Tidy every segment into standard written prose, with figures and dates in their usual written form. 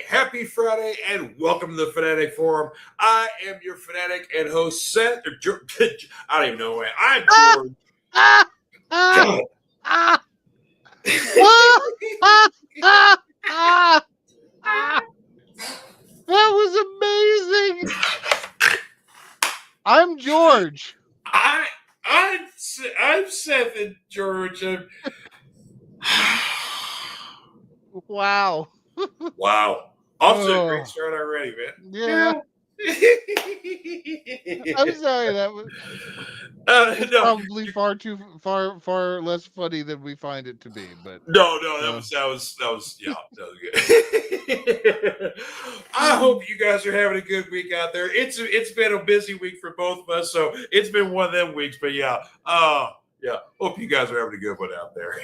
happy Friday, and welcome to the Fanatic Forum. I am your Fanatic and host, Seth. I don't even know who I am. I'm George. God. That was amazing. I'm George. I'm Seth and George. Wow. Wow. Off to a great start already, man. Yeah. I'm sorry. That was probably far less funny than we find it to be. But no, that was good. I hope you guys are having a good week out there. It's been a busy week for both of us, so it's been one of them weeks. But hope you guys are having a good one out there.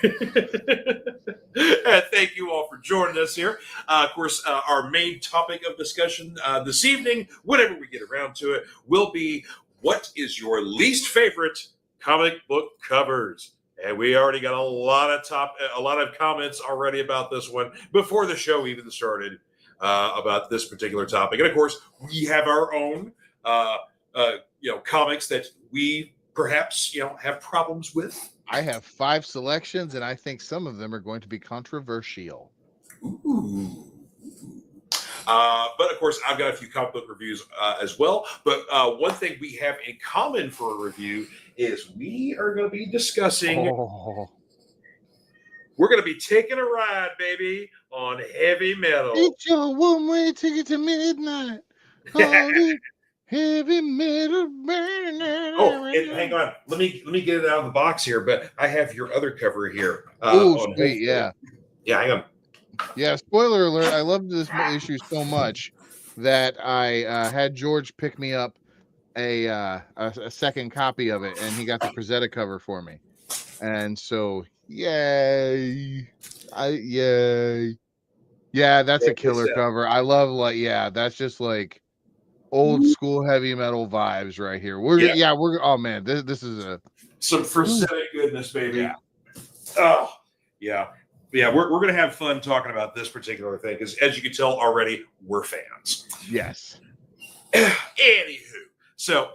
And thank you all for joining us here. Of course, our main topic of discussion this evening, whenever we get around to it, will be what is your least favorite comic book covers? And we already got a lot of comments already about this one before the show even started about this particular topic. And of course, we have our own comics that we perhaps have problems with. I have 5 selections, and I think some of them are going to be controversial. Ooh. But of course, I've got a few comic book reviews as well. But one thing we have in common for a review is we are going to be discussing. We're going to be taking a ride, baby, on heavy metal. It's your one-way ticket to midnight. Heavy metal. Oh, hang on. Let me get it out of the box here. But I have your other cover here. Oh, sweet, yeah. Yeah, hang on. Yeah, spoiler alert, I loved this issue so much that I had George pick me up a second copy of it, and he got the Presetta cover for me. And so, yay. Yeah, that's a killer cover. I love, that's just like old school heavy metal vibes right here. Oh man, this is some Presetta goodness, baby. Yeah. Oh, yeah. Yeah, we're going to have fun talking about this particular thing because, as you can tell already, we're fans. Yes. Anywho, so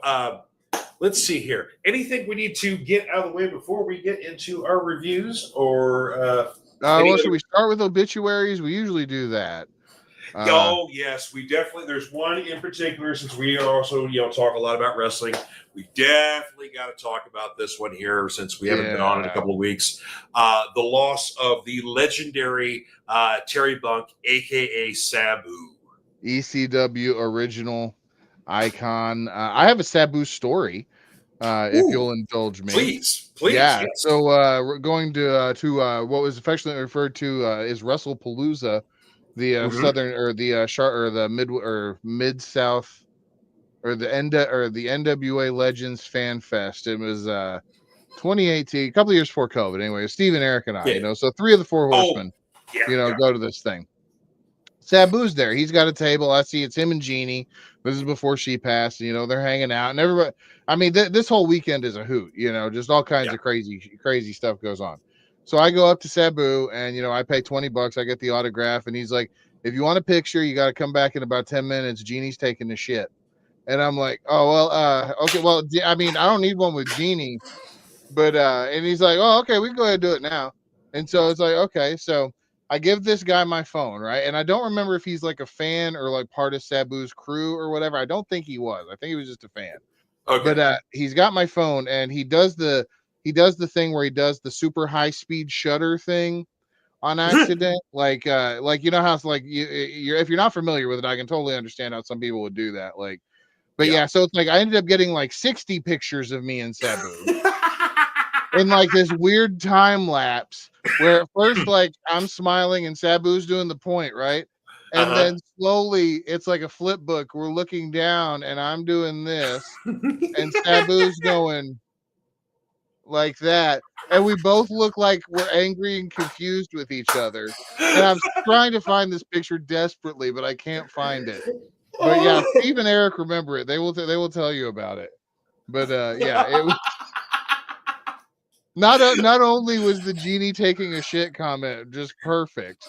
let's see here. Anything we need to get out of the way before we get into our reviews, or should we start with obituaries? We usually do that. Yes, we definitely. There's one in particular, since we are also talk a lot about wrestling. We definitely got to talk about this one here since we haven't been on in a couple of weeks. The loss of the legendary Terry Bunk, aka Sabu, ECW original icon. I have a Sabu story. If you'll indulge me, please. Yeah. Yes. So we're going to what was affectionately referred to as WrestlePalooza. The southern or the mid south or the NWA Legends Fan Fest. It was 2018, a couple of years before COVID. Anyway, Steve and Eric and I, so 3 of the 4 horsemen, go to this thing. Sabu's there. He's got a table. I see it's him and Jeannie. This is before she passed. They're hanging out, and everybody. I mean, this whole weekend is a hoot. Just all kinds of crazy stuff goes on. So I go up to Sabu, and I pay $20. I get the autograph, and he's like, "If you want a picture, you got to come back in about 10 minutes. Jeannie's taking the shit." And I'm like, "Oh well, okay. Well, I mean, I don't need one with Jeannie, but and he's like, "Oh, okay, we can go ahead and do it now." And so it's like, okay, so I give this guy my phone, right? And I don't remember if he's like a fan or like part of Sabu's crew or whatever. I don't think he was. I think he was just a fan. Okay. But he's got my phone, and he does the thing where he does the super high speed shutter thing on accident. like how it's like you're if you're not familiar with it, I can totally understand how some people would do that. So it's like I ended up getting like 60 pictures of me and Sabu in like this weird time lapse where at first like I'm smiling and Sabu's doing the point, right? And then slowly it's like a flip book. We're looking down and I'm doing this and Sabu's going like that. And we both look like we're angry and confused with each other. And I'm trying to find this picture desperately, but I can't find it. But yeah, Steve and Eric remember it. They will tell you about it. But it was not only was the Jeannie taking a shit comment just perfect,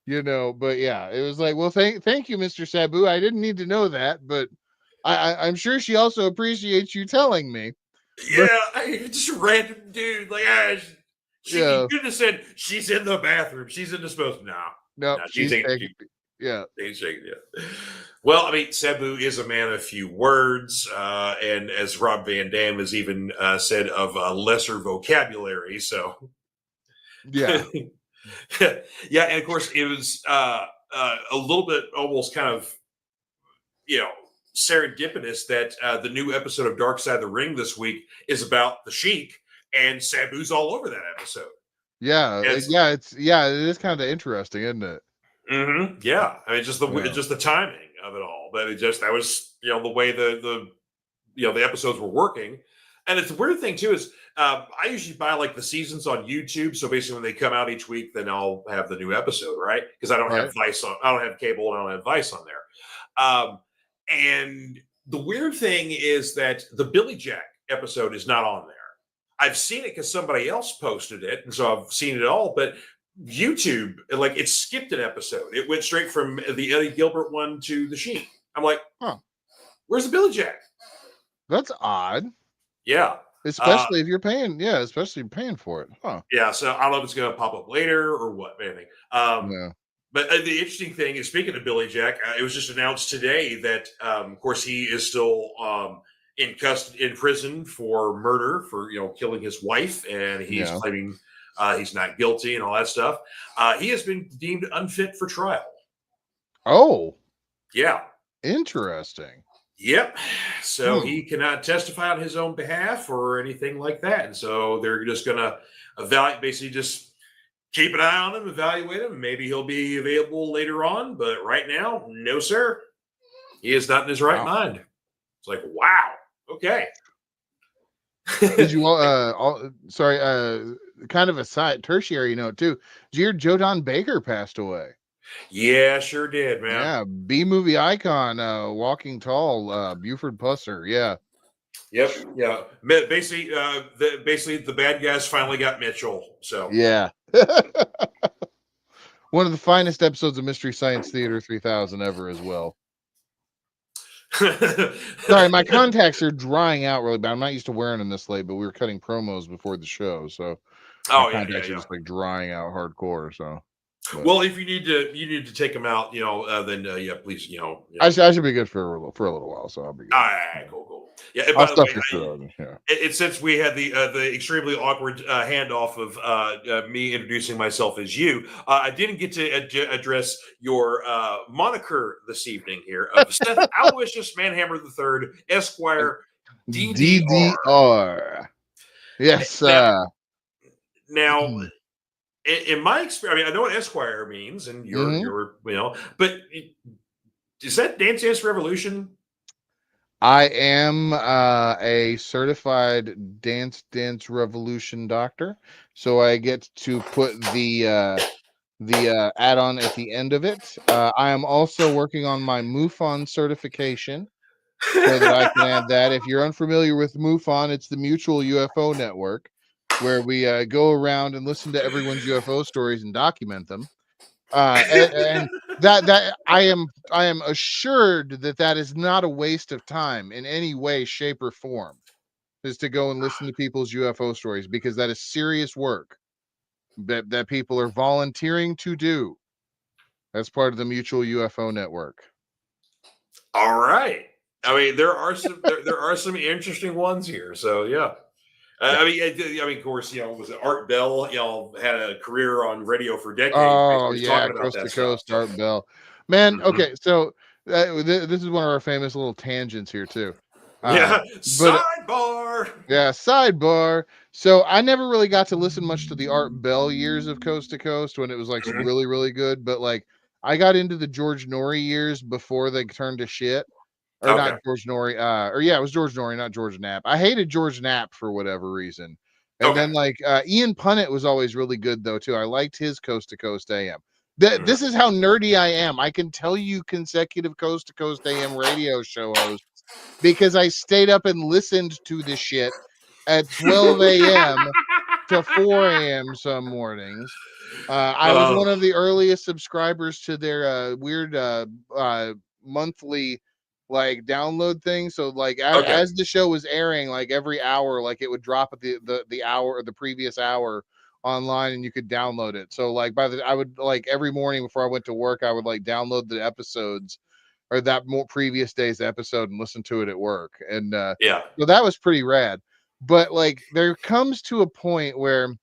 But yeah, it was like, well, thank you, Mr. Sabu. I didn't need to know that, but I'm sure she also appreciates you telling me. But Yeah, just a random dude. Like, you yeah, could have said she's in the bathroom. She's in disposal. No, no, she's she's taking. taking. Yeah, She's taking it. Well, I mean, Sabu is a man of few words, and as Rob Van Dam has even said, of lesser vocabulary. So, yeah, yeah, and of course, it was a little bit almost kind of you know serendipitous that the new episode of Dark Side of the Ring this week is about the Sheik, and Sabu's all over that episode. yeah, It's it is kind of interesting, isn't it? yeah. I mean, just Yeah. the timing of it all, but that was the way the episodes were working. And it's the weird thing too is I usually buy like the seasons on YouTube. So basically, when they come out each week, then I'll have the new episode, right? Because I don't Right. have Vice on, I don't have cable, and I don't have Vice on there. And the weird thing is that the Billy Jack episode is not on there. I've seen it because somebody else posted it, and so I've seen it all. But YouTube, like, it skipped an episode. It went straight from the Eddie Gilbert one to the Sheik. I'm like, Huh. Where's the Billy Jack? That's odd. Yeah. Especially if you're paying. Yeah, especially paying for it. Huh. Yeah. So I don't know if it's going to pop up later or what, anything. Yeah. But the interesting thing is, speaking of Billy Jack, it was just announced today that, of course, he is still in custody, in prison for murder, for killing his wife, and he's claiming he's not guilty and all that stuff. He has been deemed unfit for trial. Oh. Yeah. Interesting. Yep. So he cannot testify on his own behalf or anything like that, and so they're just going to evaluate, basically just keep an eye on him, evaluate him. Maybe he'll be available later on, but right now, no, sir. He is not in his right mind. It's like, wow. Okay. Did you sorry, kind of a side tertiary note too. Did you hear Joe Don Baker passed away? Yeah, sure did, man. Yeah, B-movie icon, Walking Tall, Buford Pusser. Yeah. Yep. Yeah. Basically, the bad guys finally got Mitchell. So yeah. One of the finest episodes of Mystery Science Theater 3000 ever as well. Sorry, my contacts are drying out really bad. I'm not used to wearing them this late, but we were cutting promos before the show, so my contacts are just like drying out hardcore. So, well, if you need to take them out, then please, I should be good for a little while, so I'll be good. All right, cool. Yeah, and I'll stuff your it since we had the extremely awkward handoff of me introducing myself as you, I didn't get to address your moniker this evening here of Seth Aloysius Manhammer III, Esquire, DDR. Yes. Now, in my experience, I mean, I know what Esquire means, and you're but is that Dance Dance Revolution? I am a certified Dance Revolution doctor, so I get to put the add-on at the end of it. I am also working on my MUFON certification, so that I can add that. If you're unfamiliar with MUFON, it's the Mutual UFO Network, where we go around and listen to everyone's UFO stories and document them. And that I am assured that is not a waste of time in any way, shape, or form, is to go and listen to people's UFO stories, because that is serious work that people are volunteering to do as part of the Mutual UFO Network. All right. I mean, there are some interesting ones here. So yeah. I mean, of course, was it Art Bell? Had a career on radio for decades. Oh yeah, talking about Coast to Coast, Art Bell. Man, okay, so this is one of our famous little tangents here too. Sidebar. Yeah, sidebar. So I never really got to listen much to the Art Bell years of Coast to Coast when it was like really, really good. But like I got into the George Norrie years before they turned to shit. Or not George Norrie, it was George Norrie, not George Knapp. I hated George Knapp for whatever reason. And then like Ian Punnett was always really good though too. I liked his Coast to Coast AM. This is how nerdy I am. I can tell you consecutive Coast to Coast AM radio show hosts because I stayed up and listened to this shit at 12 a.m. to 4 a.m. some mornings. I was one of the earliest subscribers to their weird monthly like download thing. So like as the show was airing, like every hour, like it would drop at the hour or the previous hour online, and you could download it. So like I would like every morning before I went to work, I would like download the episodes or that more previous day's episode and listen to it at work. And so that was pretty rad. But like there comes to a point where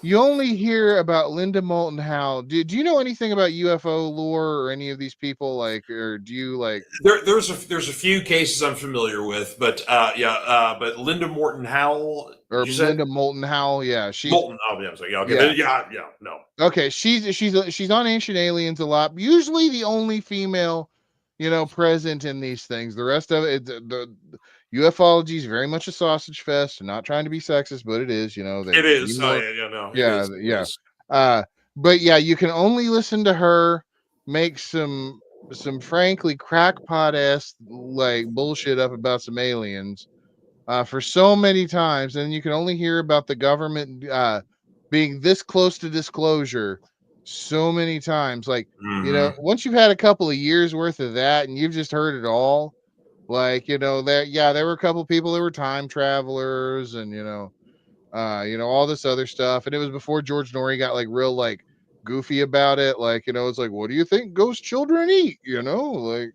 you only hear about Linda Moulton Howe. Do you know anything about UFO lore or any of these people? Like, or do you like? There's a few cases I'm familiar with, but but Linda Morton Howell, Or you said Linda Moulton Howe? Yeah, she's Moulton. Oh, yeah, I'm sorry. Yeah, okay. No. Okay, she's on Ancient Aliens a lot. Usually the only female, present in these things. The rest of it, the ufology is very much a sausage fest. I'm not trying to be sexist, but it is. It is. Oh, yeah, no, it is. It Yeah. is. But yeah, you can only listen to her make some frankly crackpot ass like bullshit up about some aliens for so many times, and you can only hear about the government being this close to disclosure so many times. Like, once you've had a couple of years worth of that and you've just heard it all, like, there were a couple of people that were time travelers and, all this other stuff. And it was before George Norrie got like real, like goofy about it. Like, it's like, what do you think ghost children eat? Like,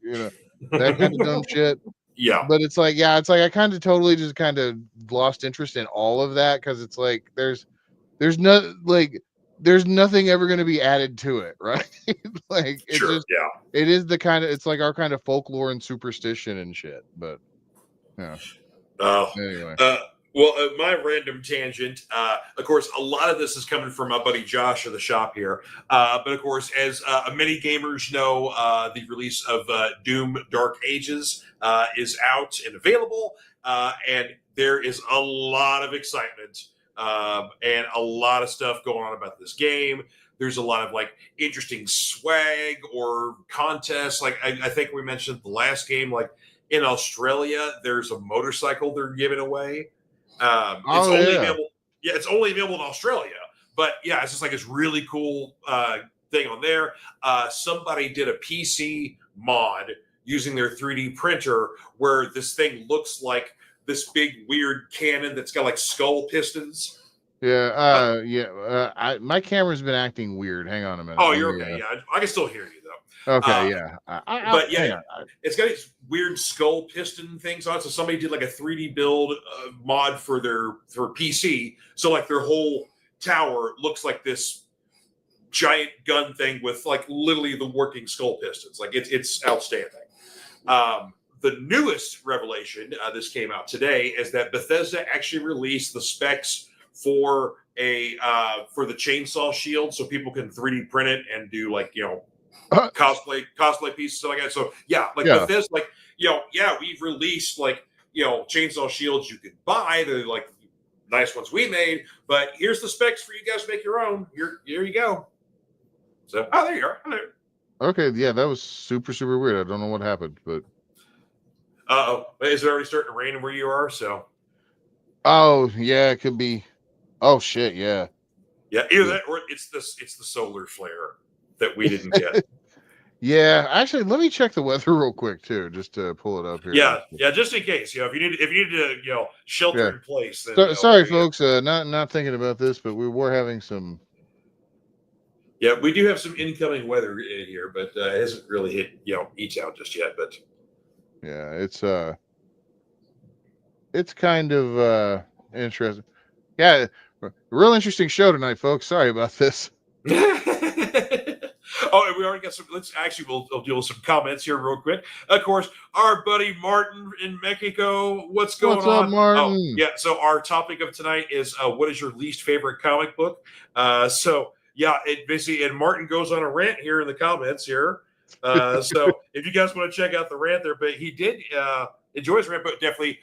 that kind of dumb shit. Yeah. But it's like I kind of totally just kind of lost interest in all of that because it's like there's nothing ever going to be added to it, right? Like it it is the kind of, it's like our kind of folklore and superstition and shit. But yeah. Anyway. My random tangent, of course, a lot of this is coming from my buddy Josh of the shop here. But of course, as many gamers know, the release of Doom Dark Ages is out and available. And there is a lot of excitement and a lot of stuff going on about this game. There's a lot of like interesting swag or contests. Like I think we mentioned the last game, like in Australia, there's a motorcycle they're giving away. It's only available in Australia, but yeah, it's just like this really cool thing on there. Somebody did a PC mod using their 3D printer where this thing looks like this big weird cannon that's got like skull pistons. My camera's been acting weird. Hang on a minute. Oh, you're okay. Yeah, I can still hear you though. Okay, yeah. But yeah, it's got these weird skull piston things on it. So somebody did like a 3D build mod for PC. So like their whole tower looks like this giant gun thing with like literally the working skull pistons. Like it's outstanding. The newest revelation, this came out today, is that Bethesda actually released the specs for for the chainsaw shield, so people can 3D print it and do like cosplay pieces like that. So Bethesda, like we've released like chainsaw shields you can buy. They're like nice ones we made, but here's the specs for you guys to make your own. Here you go. So there you are. Okay, yeah, that was super weird. I don't know what happened, but is it already starting to rain where you are? So oh yeah, it could be. Oh shit, yeah. Yeah, either that or it's the solar flare that we didn't get. Yeah, actually, let me check the weather real quick too, just to pull it up here. Yeah, just in case. If you need to shelter in place. Then, sorry, folks. Not thinking about this, but we were having some. Yeah, we do have some incoming weather in here, but it hasn't really hit E-Town just yet. But yeah, it's kind of interesting. Yeah, real interesting show tonight, folks. Sorry about this. Oh, and we already got some. We'll deal with some comments here real quick. Of course, our buddy Martin in Mexico. What's going on? What's up, Martin? Oh, yeah. So our topic of tonight is what is your least favorite comic book? And Martin goes on a rant here in the comments here. So if you guys want to check out the rant there, but he did enjoy his rant, but definitely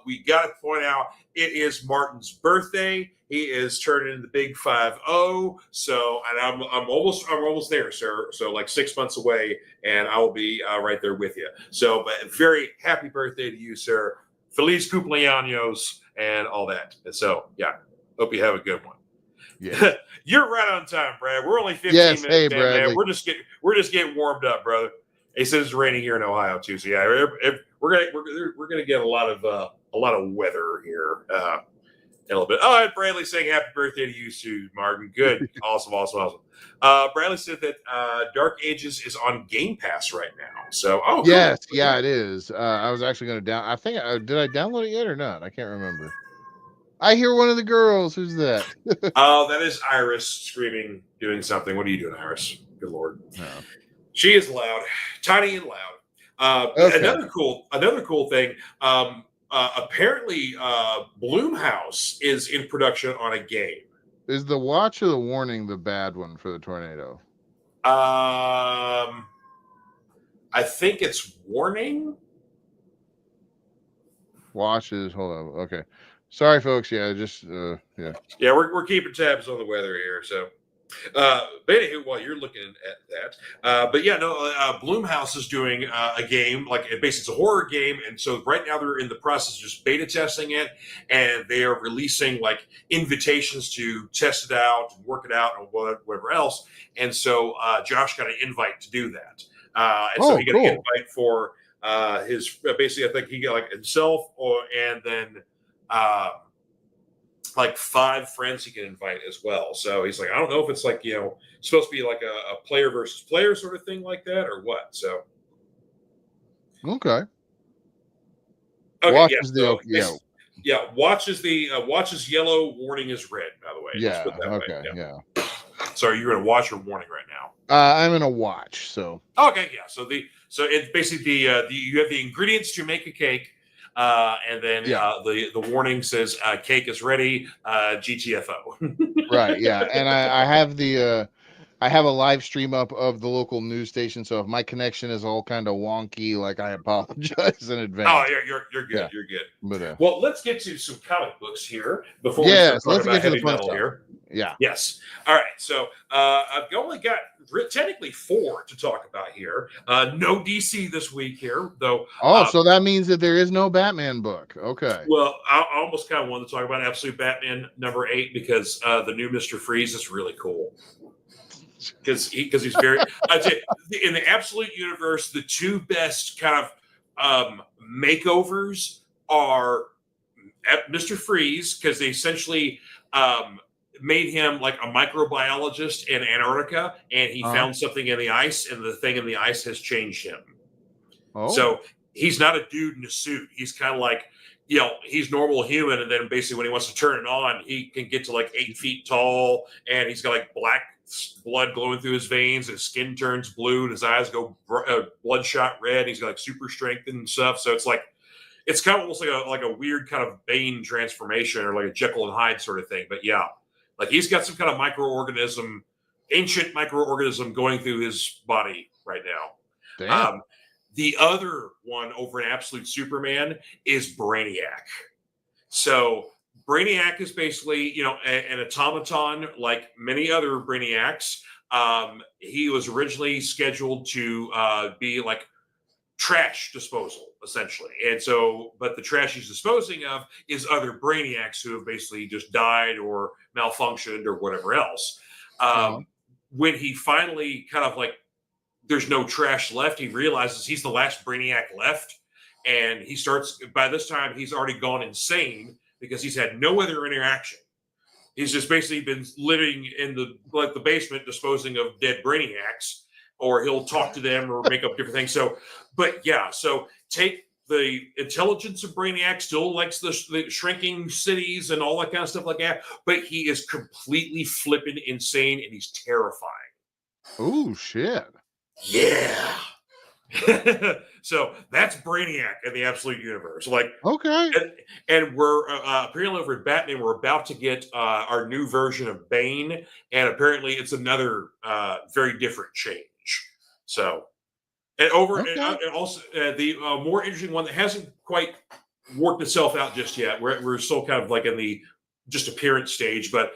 we got to point out it is Martin's birthday. He is turning the big 5-0. So, and I'm almost there, sir. So like 6 months away, and I will be right there with you. So, but very happy birthday to you, sir. Feliz cumpleaños and all that. And so, yeah. Hope you have a good one. Yeah. You're right on time, Brad. We're only 15 Yes. minutes Hey, in, man. Bradley. We're just getting warmed up, brother. He says it's raining here in Ohio too. So yeah, we're gonna get a lot of weather here in a little bit. Oh, and Bradley saying happy birthday to you too, Martin. Good, awesome. Bradley said that Dark Ages is on Game Pass right now. So Yes, cool. yeah, it is. I was actually going to I think did I download it yet or not? I can't remember. I hear one of the girls. Who's that? That is Iris screaming, doing something. What are you doing, Iris? Good Lord. No. She is loud, tiny and loud. Okay. Another cool thing. Apparently, Bloomhouse is in production on a game. Is the watch or the warning the bad one for the tornado? I think it's warning. Watches. Hold on. Okay. Sorry, folks. Yeah, just yeah. Yeah, we're keeping tabs on the weather here. So, but anyway, while you're looking at that, but yeah, no, Bloomhouse is doing a game like basically it's a horror game, and so right now they're in the process of just beta testing it, and they are releasing like invitations to test it out, and work it out, and whatever else. And so Josh got an invite to do that, and so he got an invite for his basically I think he got like himself and then. Like 5 friends he can invite as well. So he's like, I don't know if it's like, supposed to be like a player versus player sort of thing like that or what. So. Okay. Watch is yellow, warning is red, by the way. Yeah. Okay. Yeah. So you're going to watch or warning right now? I'm going to watch. So. Okay. Yeah. So it's basically you have the ingredients to make a cake. And then the warning says cake is ready, GTFO. Right, yeah. And I have I have a live stream up of the local news station, so if my connection is all kind of wonky, like I apologize in advance. Oh, you're good. Yeah. You're good. But, well, let's get to some comic books here before we start talking about heavy metal here. Yeah. Yes. All right. So I've only got technically 4 to talk about here. No DC this week here, though. So that means that there is no Batman book. Okay. Well, I almost kind of wanted to talk about Absolute Batman number 8 because the new Mr. Freeze is really cool. Because he's very I'd say in the Absolute universe, the 2 best kind of makeovers are Mr. Freeze because they essentially made him like a microbiologist in Antarctica, and he found something in the ice, and the thing in the ice has changed him. So he's not a dude in a suit. He's kind of like, he's normal human, and then basically when he wants to turn it on, he can get to like 8 feet tall, and he's got like black blood glowing through his veins, and his skin turns blue, and his eyes go bloodshot red. And he's got like super strength and stuff. So it's like, it's kind of almost like a weird kind of Bane transformation or like a Jekyll and Hyde sort of thing. But yeah, like he's got some kind of ancient microorganism going through his body right now. Damn. The other one over in Absolute Superman is Brainiac. So Brainiac is basically, an automaton like many other Brainiacs. He was originally scheduled to be like trash disposal, essentially. And so, but the trash he's disposing of is other Brainiacs who have basically just died or malfunctioned or whatever else. When he finally kind of like, there's no trash left, he realizes he's the last Brainiac left. And he starts, by this time, he's already gone insane because he's had no other interaction. He's just basically been living in the basement disposing of dead Brainiacs, or he'll talk to them or make up different things. So, but yeah, so take the intelligence of Brainiac, still likes the shrinking cities and all that kind of stuff like that, but he is completely flipping insane and he's terrifying. Oh, shit. Yeah. So that's Brainiac in the Absolute Universe. Like, okay. And we're apparently over at Batman, we're about to get our new version of Bane, and apparently it's another very different change. So, and also the more interesting one that hasn't quite worked itself out just yet. We're still kind of like in the just appearance stage, but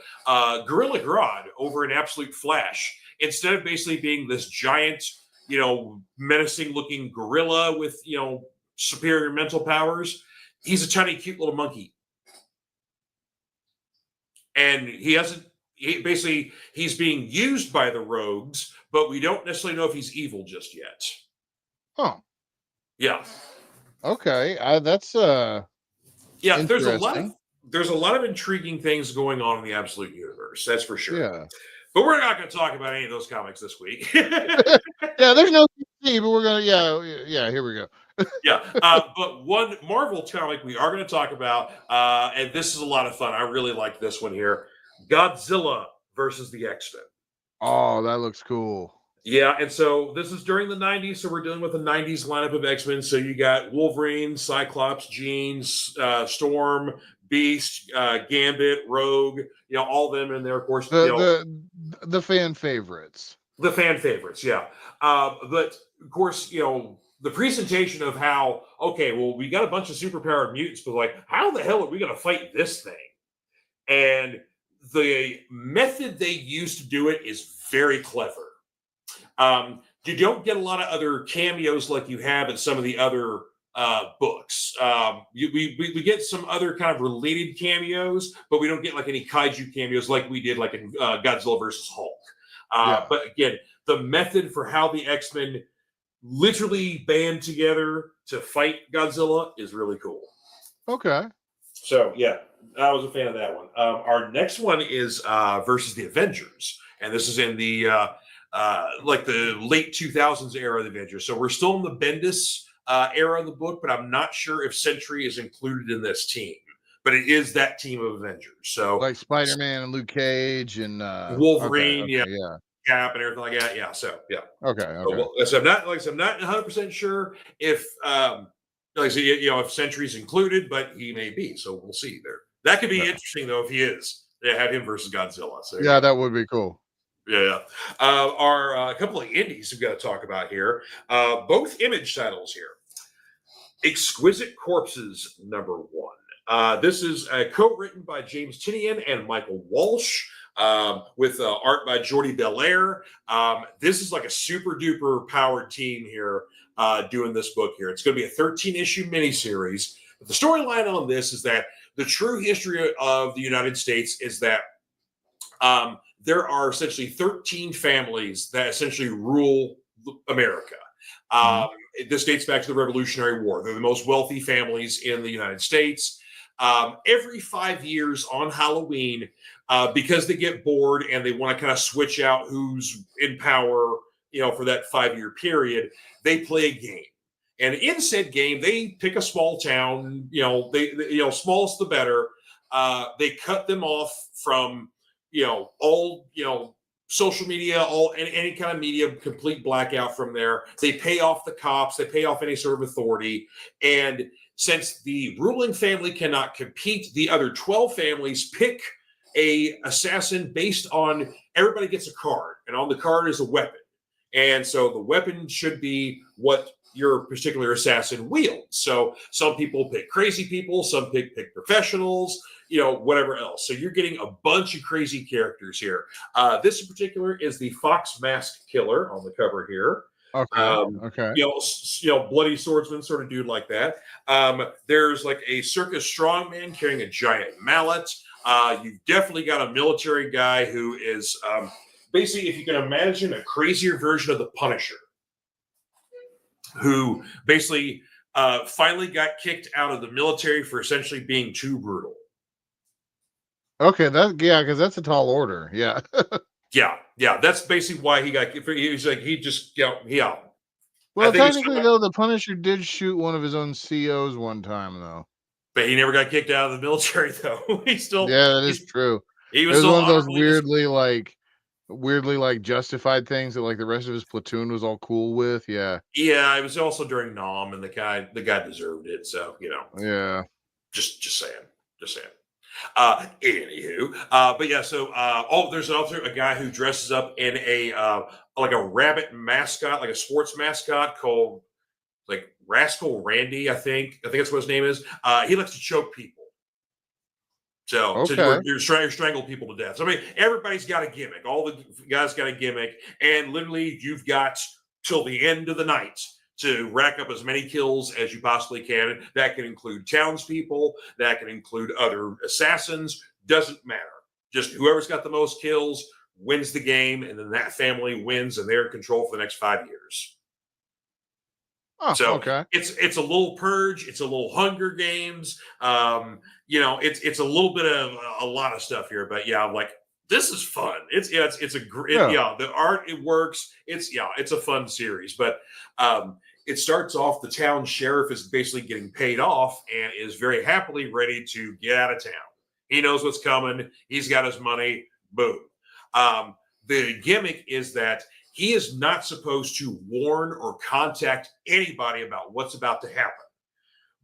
Gorilla Grodd over in Absolute Flash, instead of basically being this giant, menacing looking gorilla with, superior mental powers, he's a tiny, cute little monkey. and he's being used by the rogues, but we don't necessarily know if he's evil just yet. Huh. Yeah. Okay. That's Yeah, interesting. there's a lot of intriguing things going on in the Absolute Universe, that's for sure. Yeah. But we're not going to talk about any of those comics this week. Yeah, there's no DC, but we're gonna yeah, here we go. Yeah, but one Marvel comic we are going to talk about, and this is a lot of fun. I really like this one here: Godzilla versus the X-Men. Oh, that looks cool. Yeah, and so this is during the 90s, so we're dealing with the 90s lineup of X-Men. So you got Wolverine, Cyclops, Jean, Storm, Beast, Gambit, Rogue, all of them in there, of course, The fan favorites. the fan favorites, yeah. But of course, the presentation of how, okay, well, we got a bunch of superpowered mutants, but like, how the hell are we going to fight this thing? And the method they use to do it is very clever. You don't get a lot of other cameos like you have in some of the other books. We get some other kind of related cameos, but we don't get like any kaiju cameos like we did like in Godzilla versus Hulk. But again, the method for how the X-Men literally band together to fight Godzilla is really cool. Okay. So yeah, I was a fan of that one. Our next one is versus the Avengers, and this is in the like the late 2000s era of the Avengers. So we're still in the Bendis era of the book, but I'm not sure if Sentry is included in this team. But it is that team of Avengers. So like Spider-Man and Luke Cage and Wolverine, okay, yeah, Cap and everything like that. Yeah. So yeah. Okay. So I'm not 100% sure if if Sentry's included, but he may be. So we'll see there. That could be interesting though if he is. They have him versus Godzilla. So yeah, that would be cool. Yeah. Our couple of indies we've got to talk about here. Both Image titles here. Exquisite Corpses #1. This is co-written by James Tinian and Michael Walsh, with art by Jordi Belair. This is like a super duper powered team here doing this book here. It's going to be a 13-issue miniseries. But the storyline on this is that the true history of the United States is that there are essentially 13 families that essentially rule America. This dates back to the Revolutionary War. They're the most wealthy families in the United States. Every 5 years on Halloween, because they get bored and they want to kind of switch out who's in power, for that 5-year period, they play a game. And in said game, they pick a small town, they smallest the better. They cut them off from, all, social media, any kind of media, complete blackout from there. They pay off the cops, they pay off any sort of authority. And since the ruling family cannot compete, the other 12 families pick a assassin based on, everybody gets a card, and on the card is a weapon. And so the weapon should be what your particular assassin wields. So some people pick crazy people, some pick professionals, whatever else. So you're getting a bunch of crazy characters here. This in particular is the Fox Mask Killer on the cover here. Okay. Bloody swordsman sort of dude like that. There's like a circus strongman carrying a giant mallet. You've definitely got a military guy who is basically, if you can imagine, a crazier version of the Punisher, who basically finally got kicked out of the military for essentially being too brutal. Okay, because that's a tall order. Yeah. yeah. That's basically why he got. He's like yeah. Well, technically, though, the Punisher did shoot one of his own COs one time, though. But he never got kicked out of the military, though. He's still. Yeah, that is true. He was one of those weirdly justified things that like the rest of his platoon was all cool with. Yeah. Yeah, it was also during Nam, and the guy deserved it. So Yeah. Just saying. Anywho, but yeah. So there's also a guy who dresses up in a like a rabbit mascot, like a sports mascot called like Rascal Randy. I think that's what his name is. He likes to choke people. So you strangle people to death. So I mean, everybody's got a gimmick. All the guys got a gimmick, and literally, you've got till the end of the night to rack up as many kills as you possibly can. That can include townspeople. That can include other assassins. Doesn't matter. just whoever's got the most kills wins the game, and then that family wins, and they're in control for the next 5 years. Oh, So okay. it's a little Purge, it's a little Hunger Games. It's a little bit of a lot of stuff here, but yeah, like this is fun. It's a great the art, it works. It's a fun series, but it starts off, the town sheriff is basically getting paid off and is very happily ready to get out of town. He knows what's coming. He's got his money. Boom. The gimmick is that he is not supposed to warn or contact anybody about what's about to happen.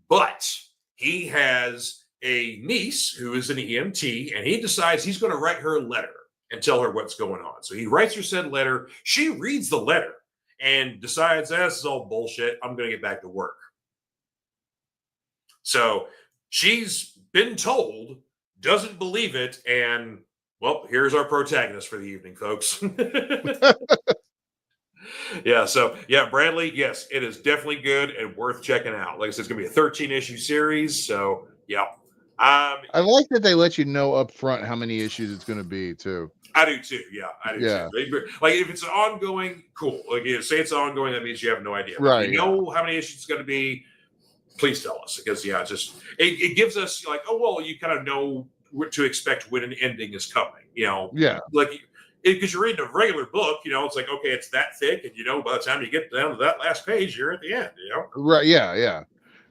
But he has a niece who is an EMT, and he decides he's going to write her a letter and tell her what's going on. So he writes her said letter. She reads the letter and decides, this is all bullshit. I'm going to get back to work. So she's been told, doesn't believe it, and well, here's our protagonist for the evening, folks. Bradley, yes, it is definitely good and worth checking out. Like I said, it's going to be a 13-issue series, so yeah. I like that they let you know up front how many issues it's going to be, too. I do, too. Yeah, I do, too. Like, if it's an ongoing, cool. Like, say it's ongoing, that means you have no idea. Right. If you know how many issues it's going to be, please tell us. Because, it gives us, like, oh, well, you kind of know what to expect when an ending is coming, Yeah. Like, because you're reading a regular book, it's like, okay, it's that thick, and by the time you get down to that last page, you're at the end, Right, yeah.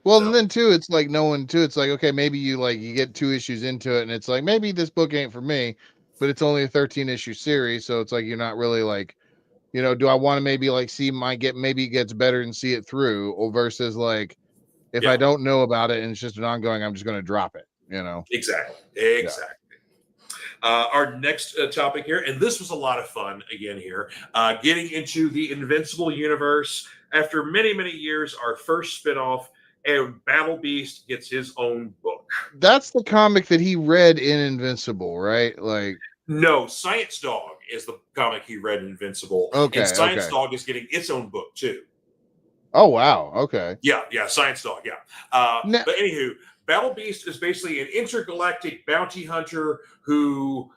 Well, and then too, it's like knowing too, it's like, okay, maybe you get 2 issues into it, and it's like, maybe this book ain't for me, but it's only a 13-issue series, so it's like you're not really like, do I want to maybe like see maybe it gets better and see it through, or versus like if I don't know about it and it's just an ongoing, I'm just going to drop it, Exactly. Yeah. Our next topic here, and this was a lot of fun again here, getting into the Invincible universe. After many, many years, our first spinoff, and Battle Beast gets his own book. That's the comic that he read in Invincible, right? Like, no, Science Dog is the comic he read in Invincible. Okay. And Science Dog is getting its own book too. Oh, wow. Okay. Yeah, Science Dog, yeah. But anywho, Battle Beast is basically an intergalactic bounty hunter who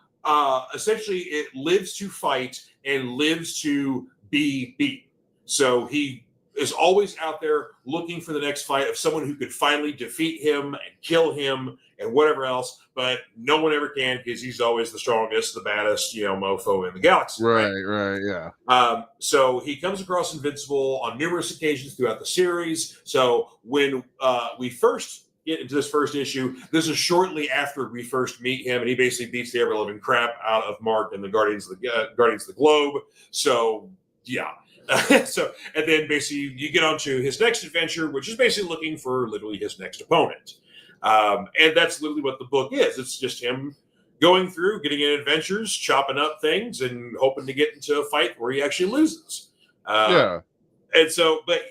essentially it lives to fight and lives to be beaten. So he is always out there looking for the next fight of someone who could finally defeat him and kill him and whatever else, but no one ever can because he's always the strongest, the baddest, mofo in the galaxy. Right, yeah. So he comes across Invincible on numerous occasions throughout the series. So when we first get into this first issue, this is shortly after we first meet him, and he basically beats the ever-living crap out of Mark and the Guardians of the Globe. So, yeah. And then basically you get on to his next adventure, which is basically looking for literally his next opponent. And that's literally what the book is. It's just him going through, getting in adventures, chopping up things, and hoping to get into a fight where he actually loses. And so, but,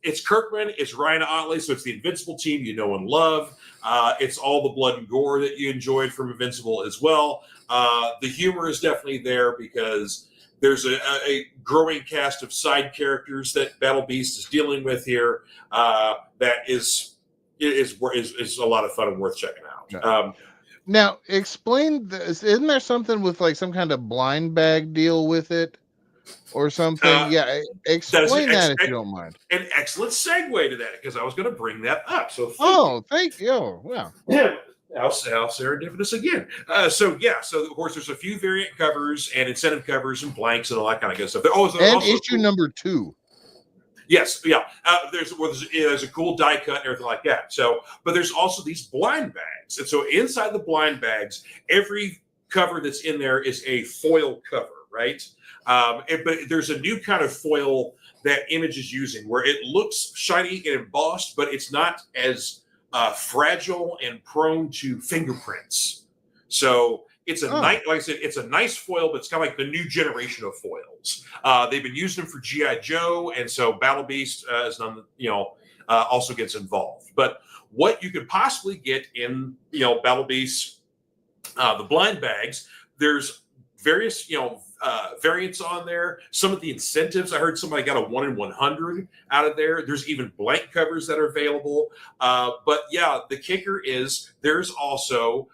it's Kirkman, it's Ryan Ottley, so it's the Invincible team you know and love. It's all the blood and gore that you enjoyed from Invincible as well. The humor is definitely there because there's a growing cast of side characters that Battle Beast is dealing with here that is a lot of fun and worth checking out. Now, explain this. Isn't there something with like some kind of blind bag deal with it or something? Explain that if you don't mind. An excellent segue to that because I was going to bring that up. So thank you. Yeah. How serendipitous again. So of course there's a few variant covers and incentive covers and blanks and all that kind of good stuff. And issue number 2. Yes, yeah. There's a cool die cut and everything like that. So, but there's also these blind bags, and so inside the blind bags, every cover that's in there is a foil cover, right? But there's a new kind of foil that Image is using where it looks shiny and embossed, but it's not as fragile and prone to fingerprints. So it's like I said, it's a nice foil, but it's kind of like the new generation of foils. They've been using them for G.I. Joe, and so Battle Beast also gets involved. But what you could possibly get in Battle Beast, the blind bags, there's various variants on there. Some of the incentives, I heard somebody got a 1 in 100 out of there. There's even blank covers that are available. But yeah, the kicker is there's also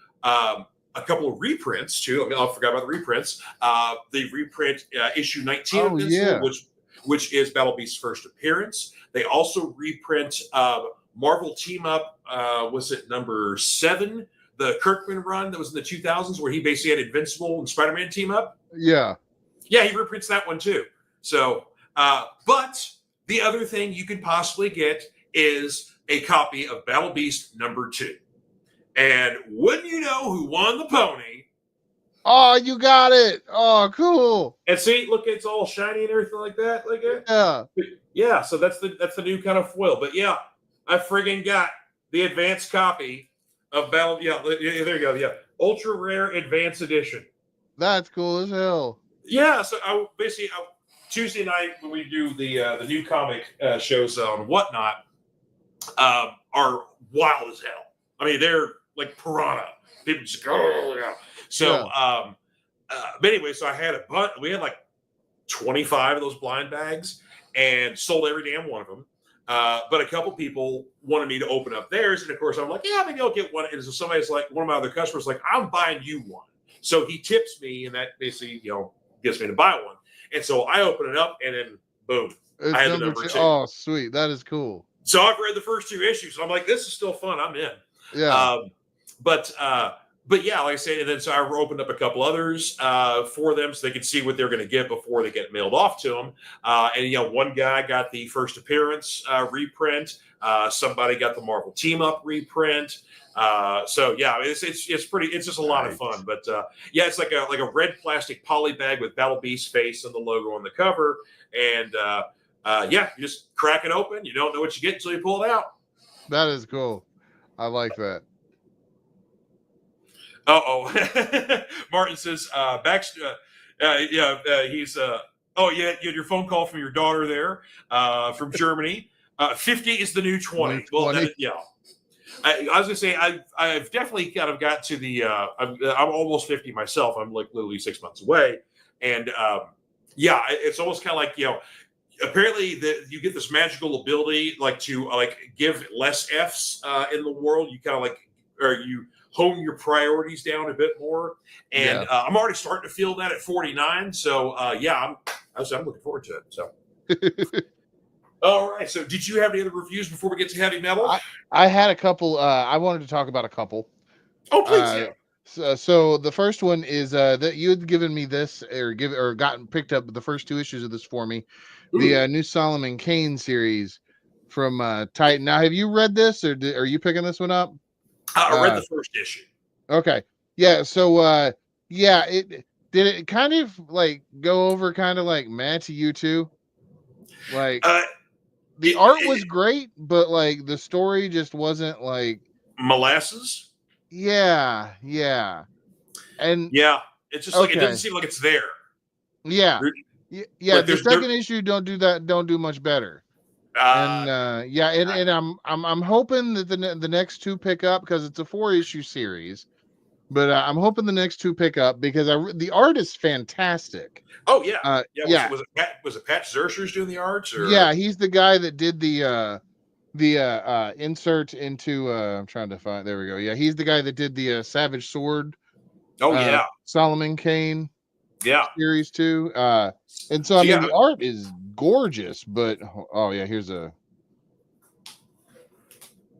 a couple of reprints too. I mean, I forgot about the reprints. They reprint issue 19 of Oh Invincible, yeah. which is Battle Beast's first appearance. They also reprint Marvel Team Up. Was it number 7? The Kirkman run that was in the 2000s, where he basically had Invincible and Spider-Man team up. Yeah. Yeah, he reprints that one too. So, but the other thing you could possibly get is a copy of Battle Beast number 2. And wouldn't you know who won the pony? Oh, you got it. Oh, cool. And see, look, it's all shiny and everything like that. Like it. Yeah. Yeah, so that's the new kind of foil. But yeah, I friggin' got the advanced copy of Battle. Yeah, there you go. Yeah, ultra rare advanced edition. That's cool as hell. Yeah, so I basically Tuesday night when we do the new comic shows on Whatnot are wild as hell. I mean, they're like piranha. People just go. Oh, yeah. So, but anyway, so I had a bunch. We had like 25 of those blind bags and sold every damn one of them. But a couple people wanted me to open up theirs, and of course I'm like, yeah, maybe I'll get one. And so somebody's like, one of my other customers, like, I'm buying you one. So he tips me, and that basically, gets me to buy one. And so I open it up, and then boom, It's I had the number 2. Oh, sweet, that is cool. So I've read the first 2 issues. So I'm like, this is still fun. I'm in. Yeah. But yeah, like I said, and then so I opened up a couple others for them so they could see what they're going to get before they get mailed off to them. And one guy got the first appearance reprint. Somebody got the Marvel Team Up reprint. So yeah, it's pretty. It's just a lot of fun. But yeah, it's like a red plastic poly bag with Battle Beast face and the logo on the cover. And yeah, you just crack it open. You don't know what you get until you pull it out. That is cool. I like that. Martin says, he's, you had your phone call from your daughter there from Germany. 50 is the new 20. Well, yeah. I was going to say, I've definitely kind of got to the, I'm almost 50 myself. I'm like literally 6 months away. And yeah, it's almost kind of like, apparently you get this magical ability, like to give less Fs in the world. You kind of or you hone your priorities down a bit more. And I'm already starting to feel that at 49. So yeah, I'm looking forward to it. So. All right. So did you have any other reviews before we get to heavy metal? I had a couple. I wanted to talk about a couple. Oh, please. So the first one is that you had given me this or gotten picked up the first 2 issues of this for me. Ooh. The new Solomon Kane series from Titan. Now, have you read this or are you picking this one up? I read the first issue. Okay. Yeah. So yeah, it kind of go over kind of like mad to you too. Like the art was great, but the story just wasn't molasses. Yeah. And yeah, it's just it doesn't seem like it's there. Yeah. Yeah. The second issue don't do much better. And I'm hoping that the next 2 pick up because it's a 4-issue series. But I'm hoping the next 2 pick up because the art is fantastic. Oh yeah, Was it Pat Zurcher's doing the art? Or? Yeah, he's the guy that did the insert into. I'm trying to find. There we go. Yeah, he's the guy that did the Savage Sword. Oh yeah, Solomon Kane. Yeah, series 2. And so I mean the art is gorgeous, but here's a.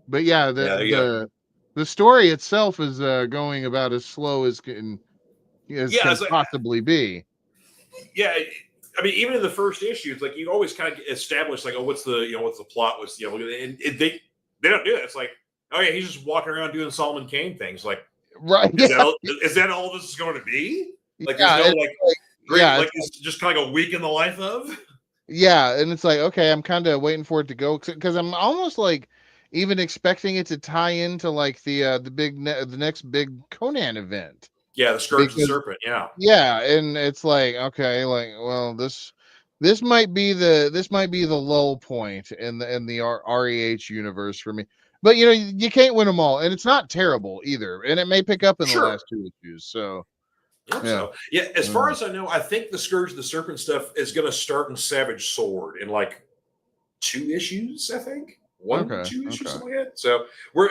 But yeah, the story itself is going about as slow as can possibly be. Yeah, I mean, even in the first issue, it's you always kind of establish what's the plot? What's and they don't do it. It's he's just walking around doing Solomon Kane things. Right? Is that all this is going to be? It's just kind of a week in the life of. Yeah, and it's okay, I'm kind of waiting for it to go because I'm almost even expecting it to tie into the next big Conan event. Yeah, the Scourge of the Serpent. Yeah. Yeah, and it's okay, well, this might be the lull point in the REH universe for me. But you can't win them all, and it's not terrible either, and it may pick up in the last 2 issues. So. So yeah, as far as I know, I think the Scourge of the Serpent stuff is going to start in Savage Sword in 2 issues. I think 1 or 2 issues, something like that. So we're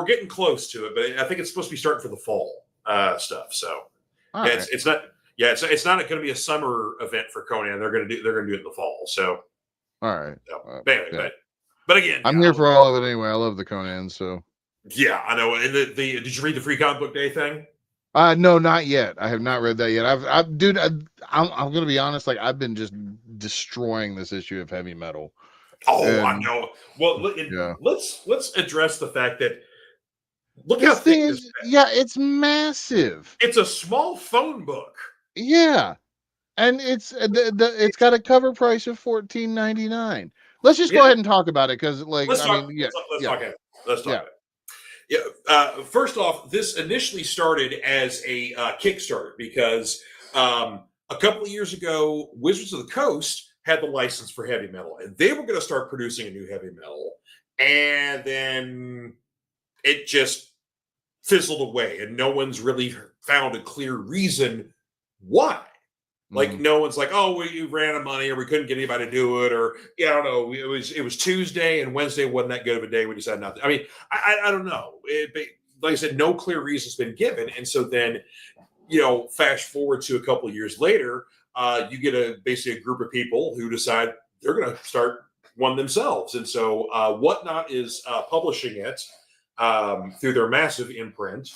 getting close to it, but I think it's supposed to be starting for the fall. stuff. So All yeah, right. it's not. Yeah, it's not going to be a summer event for Conan. They're going to do it in the fall. So, All right. but anyway, Yeah. but again, I'm yeah, here for all of it anyway. I love the Conan, so. yeah, I know. And the did you read the Free Comic Book Day thing? No, not yet. I have not read that yet. Dude, I'm gonna be honest. Like, I've been just destroying this issue of Heavy Metal, Oh, I and know. Well, yeah, let's address the fact that look how this thing thick this. is, yeah, it's massive. It's a small phone book. Yeah, and it's got a cover price of $14.99. Let's just go Yeah, ahead and talk about it because, like, let's I talk. mean, yeah, Let's yeah, talk. Let's talk yeah, about it. First off, this initially started as a Kickstarter because a couple of years ago, Wizards of the Coast had the license for heavy metal, and they were going to start producing a new heavy metal, and then it just fizzled away, and no one's really found a clear reason why. Like mm, no one's like, oh, we ran out of money, or we couldn't get anybody to do it, or yeah, I don't know. It was Tuesday, and Wednesday wasn't that good of a day. We just had nothing. I mean, I don't know. Like I said, no clear reason's been given, and so then fast forward to a couple of years later, you get basically a group of people who decide they're going to start one themselves, and so Whatnot is publishing it through their massive imprint.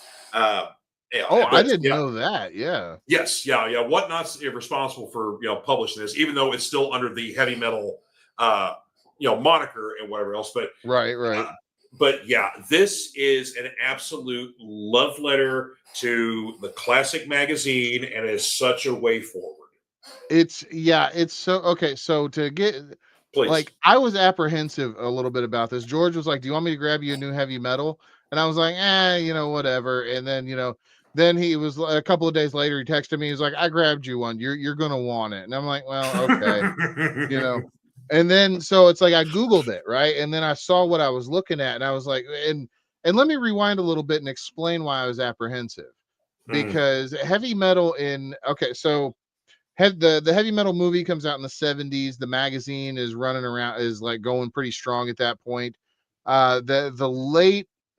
Oh, I But didn't yeah, know that. Yeah, yes, yeah. Whatnot's responsible for publishing this, even though it's still under the heavy metal moniker and whatever else. right, Uh, right. but yeah, this is an absolute love letter to the classic magazine, and is such a way forward. It's so okay. So to get Please. like, I was apprehensive a little bit about this. George was like, "Do you want me to grab you a new Heavy Metal?" And I was like, whatever. And then then he was a couple of days later. He texted me. He's like, "I grabbed you one. You're gonna want it." And I'm like, "Well, okay, you know." And then so it's like I Googled it, right? And then I saw what I was looking at, and I was like, and let me rewind a little bit and explain why I was apprehensive, Mm, because Heavy Metal in okay, so the heavy metal movie comes out in the 70s. The magazine is running around, is like going pretty strong at that point.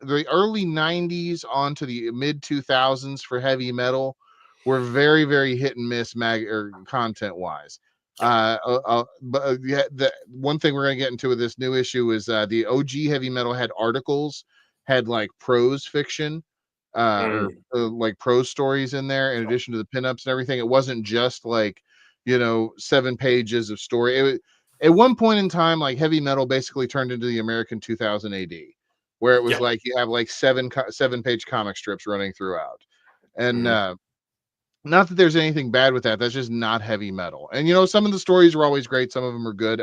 The early 90s on to the mid 2000s for heavy metal were very, very hit and miss mag or content wise. yeah. But yeah, the one thing we're gonna get into with this new issue is the OG heavy metal had articles, had like prose fiction, Mm, like prose stories in there in addition to the pinups and everything. It wasn't just like 7 pages of story. At one point in time, like heavy metal basically turned into the American 2000 AD, where it was yeah. like you have like 7 page comic strips running throughout, and Mm, not that there's anything bad with that. That's just not heavy metal. And some of the stories were always great. Some of them are good.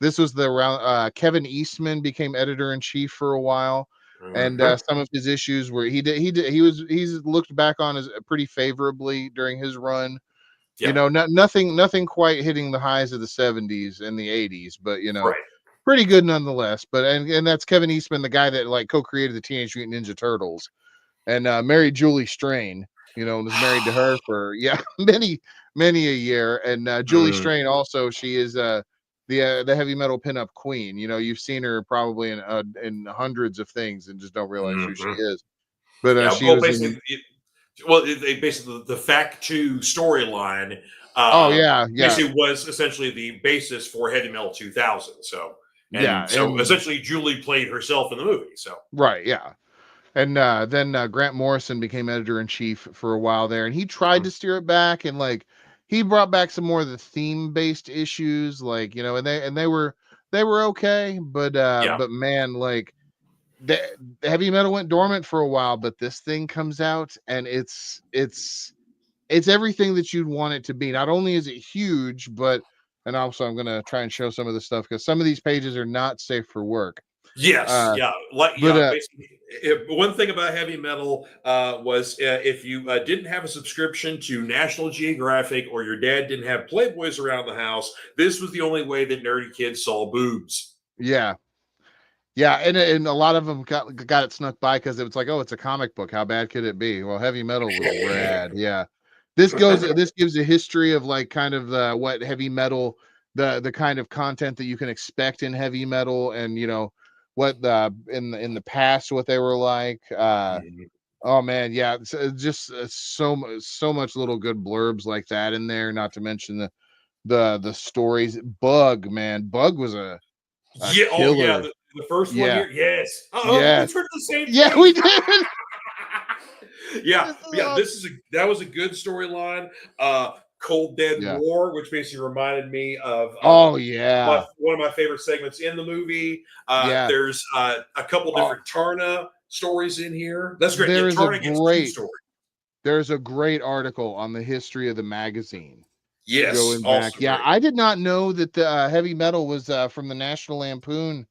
This was the round. Kevin Eastman became editor in chief for a while, and mhm. some of his issues were he's looked back on as pretty favorably during his run. Yeah. Nothing quite hitting the highs of the 70s and the 80s, but Right. pretty good nonetheless. But and that's Kevin Eastman, the guy that like co-created the Teenage Mutant Ninja Turtles, and married Julie Strain. Was married to her for many a year. And Julie Mm, Strain also, she is the heavy metal pinup queen. You've seen her probably in hundreds of things and just don't realize who she mhm. is. But Yeah. she Well, was basically, in. they basically the Fact Two storyline Oh yeah, yeah, basically was essentially the basis for Heavy Metal 2000. So, yeah, and so and essentially, Julie played herself in the movie. So, right, yeah. And then Grant Morrison became editor in chief for a while there, and he tried mhm. to steer it back, and like he brought back some more of the theme based issues, like and they were okay, Yeah. but man, like the heavy metal went dormant for a while, but this thing comes out and it's everything that you'd want it to be. Not only is it huge, but and also I'm gonna try and show some of the stuff because some of these pages are not safe for work. Yes, Uh, yeah, like but basically, one thing about heavy metal was if you didn't have a subscription to National Geographic or your dad didn't have Playboys around the house, this was the only way that nerdy kids saw boobs. yeah, yeah, and a lot of them got it snuck by because it was like, oh, it's a comic book. How bad could it be? Well, heavy metal was rad. Yeah, this gives a history of like kind of what heavy metal, the kind of content that you can expect in heavy metal, and what the in the past what they were like. Mhm. Oh man, yeah, it's just so much little good blurbs like that in there. Not to mention the stories. Bug, man, Bug was a Yeah. Oh yeah. killer. The first one Yeah, here. Yes. Oh, we yes, turned the same yeah, we page. did. Yeah. This is Yeah. awesome. That was a good storyline. Cold Dead Yeah. War, which basically reminded me of Oh yeah, one of my favorite segments in the movie. yeah. There's a couple Oh, different Tarna stories in here. That's great. Yeah, there is a Tarna gets two great stories. there's a great article on the history of the magazine Yes, going back. also Yeah, great. I did not know that the heavy metal was from the National Lampoon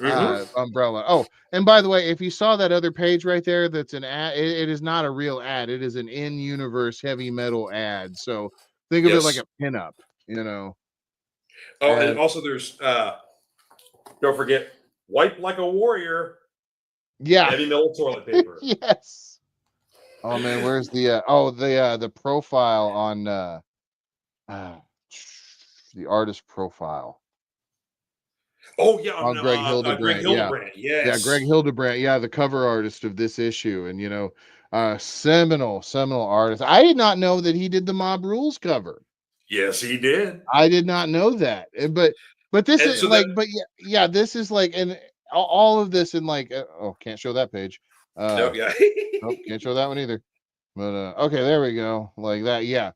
Mm-hmm. umbrella. Oh, and by the way, if you saw that other page right there, that's an ad. It is not a real ad. It is an in-universe heavy metal ad. So think of it like Yes. a pinup, you know. Oh, and And also there's don't forget, wipe like a warrior, yeah, heavy metal toilet paper. yes. Oh man, where's the profile on uh the artist profile Oh yeah, on on Greg Greg Hildebrand? Yeah. Hildebrand. Yeah, Greg Yes, Hildebrand, yeah, the cover artist of this issue, and seminal artist. I did not know that he did the Mob Rules cover. yes, he did. I did not know that. But this And is so that like, but yeah, this is like, and all of this in like, oh, can't show that page. no, Uh, yeah. oh, can't show that one either. But okay, there we go, like that. Yeah.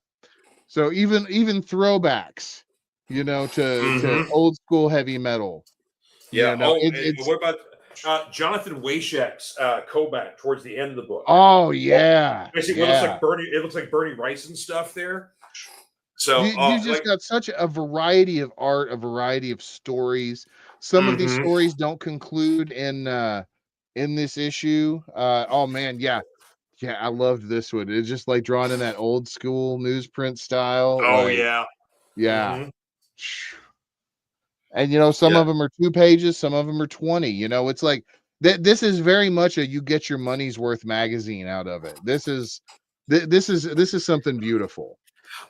So even throwbacks, to hmm old school heavy metal. Yeah. Oh, and It's what about Jonathan Wayshak's Kobach towards the end of the book? oh Oh, yeah, basically, what looks yeah. like Bernie. It looks like Bernie Rice and stuff there. So, You just like, got such a variety of art, a variety of stories. Some of these hmm stories don't conclude in this issue. Oh man, yeah. Yeah, I loved this one. It's just like drawn in that old school newsprint style. oh Like, yeah, yeah. hmm And some yeah, of them are 2 pages, some of them are 20. It's like this is very much a you get your money's worth magazine out of it. This is something beautiful.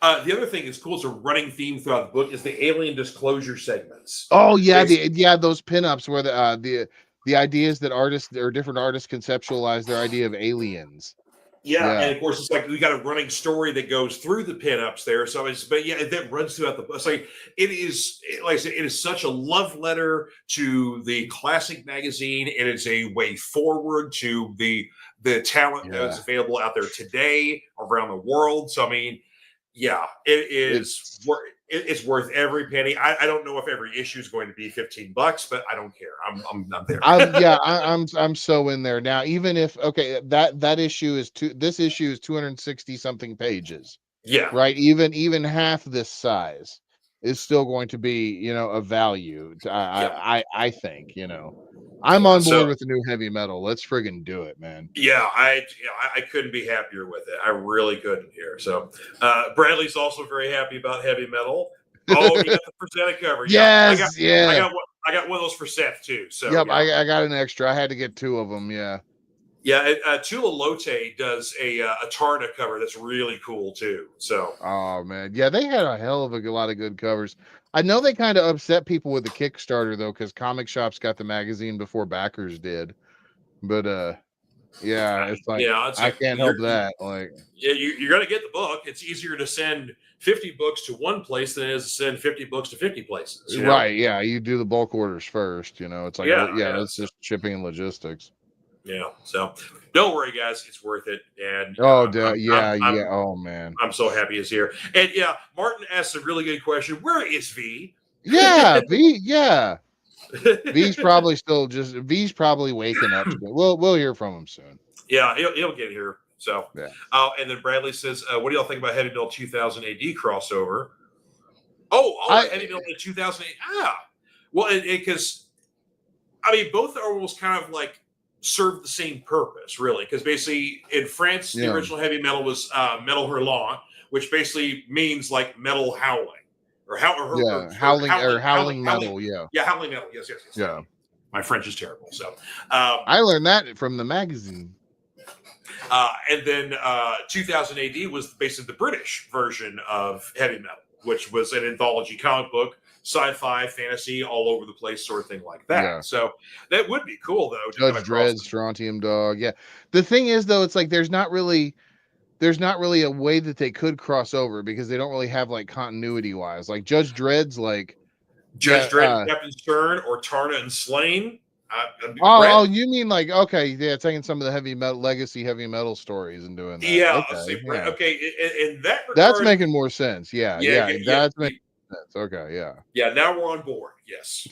The other thing is cool. It's a running theme throughout the book is the alien disclosure segments. Oh yeah, Basi- those pinups where the ideas that artists or different artists conceptualize their idea of aliens. Yeah, Yeah, and of course it's like we got a running story that goes through the pinups there. So but yeah, that runs throughout the book. It's like it is, like I said, it is such a love letter to the classic magazine. It is a way forward to the talent that is yeah. available out there today around the world. So I mean, yeah, it is. It's It's worth every penny. I don't know if every issue is going to be $15, but I don't care. I'm there. I'm so in there now. Even if okay, that issue is this issue is 260 something pages, Yeah, right? Even half this size is still going to be a value. yeah, I think I'm yeah. on So board with the new heavy metal. Let's friggin' do it, man. yeah, I couldn't be happier with it. I really couldn't here. So Bradley's also very happy about heavy metal. Oh, you got the Presenta cover. Yeah, Yes, yeah. I got one of those for Seth too. So Yep, yeah, I got an extra. I had to get 2 of them. Yeah. yeah. Tula Lote does a Tarna cover that's really cool too. So Oh man, yeah, they had a hell of a lot of good covers. I know they kind of upset people with the Kickstarter though, because comic shops got the magazine before backers did. But yeah, it's like yeah, it's I like can't help that. Like, you're gonna get the book. It's easier to send 50 books to one place than it is to send 50 books to 50 places. You know? right? Yeah, you do the bulk orders first. It's like, Yeah, yeah, yeah. that's just shipping and logistics. Yeah. So don't worry, guys. It's worth it. And Oh, yeah, yeah. I'm Oh man, I'm so happy he's here. And yeah, Martin asked a really good question. Where is V? yeah, V, yeah. V's probably waking up to it. We'll hear from him soon. Yeah, he'll get here. So, Yeah. and then Bradley says, "What do y'all think about Heavy Metal 2000 AD crossover?" Oh, I Heavy Metal in 2008. Ah, well, because I mean, both are almost kind of like serve the same purpose, really. Because basically, in France, the yeah. original Heavy Metal was Metal Hurlant, which basically means like metal howling or howling metal, yeah. Yeah, howling metal. Yes. Yeah. My French is terrible. So, I learned that from the magazine. and then 2000 AD was basically the British version of heavy metal, which was an anthology comic book, sci-fi, fantasy, all over the place, sort of thing like that. Yeah. So that would be cool, though. To Judge Dredd, Strontium Dog. Yeah. The thing is, though, it's like there's not really a way that they could cross over because they don't really have like continuity wise. Like Judge Dredd's like Judge Dredd and Captain Stern, or Tarna and Slain. Oh, you mean like, okay, yeah, taking some of the heavy metal stories and doing that. Yeah, Okay, yeah. Okay. In that regard, that's making more sense. Yeah, that's making sense. Okay, yeah. Yeah, now we're on board. Yes.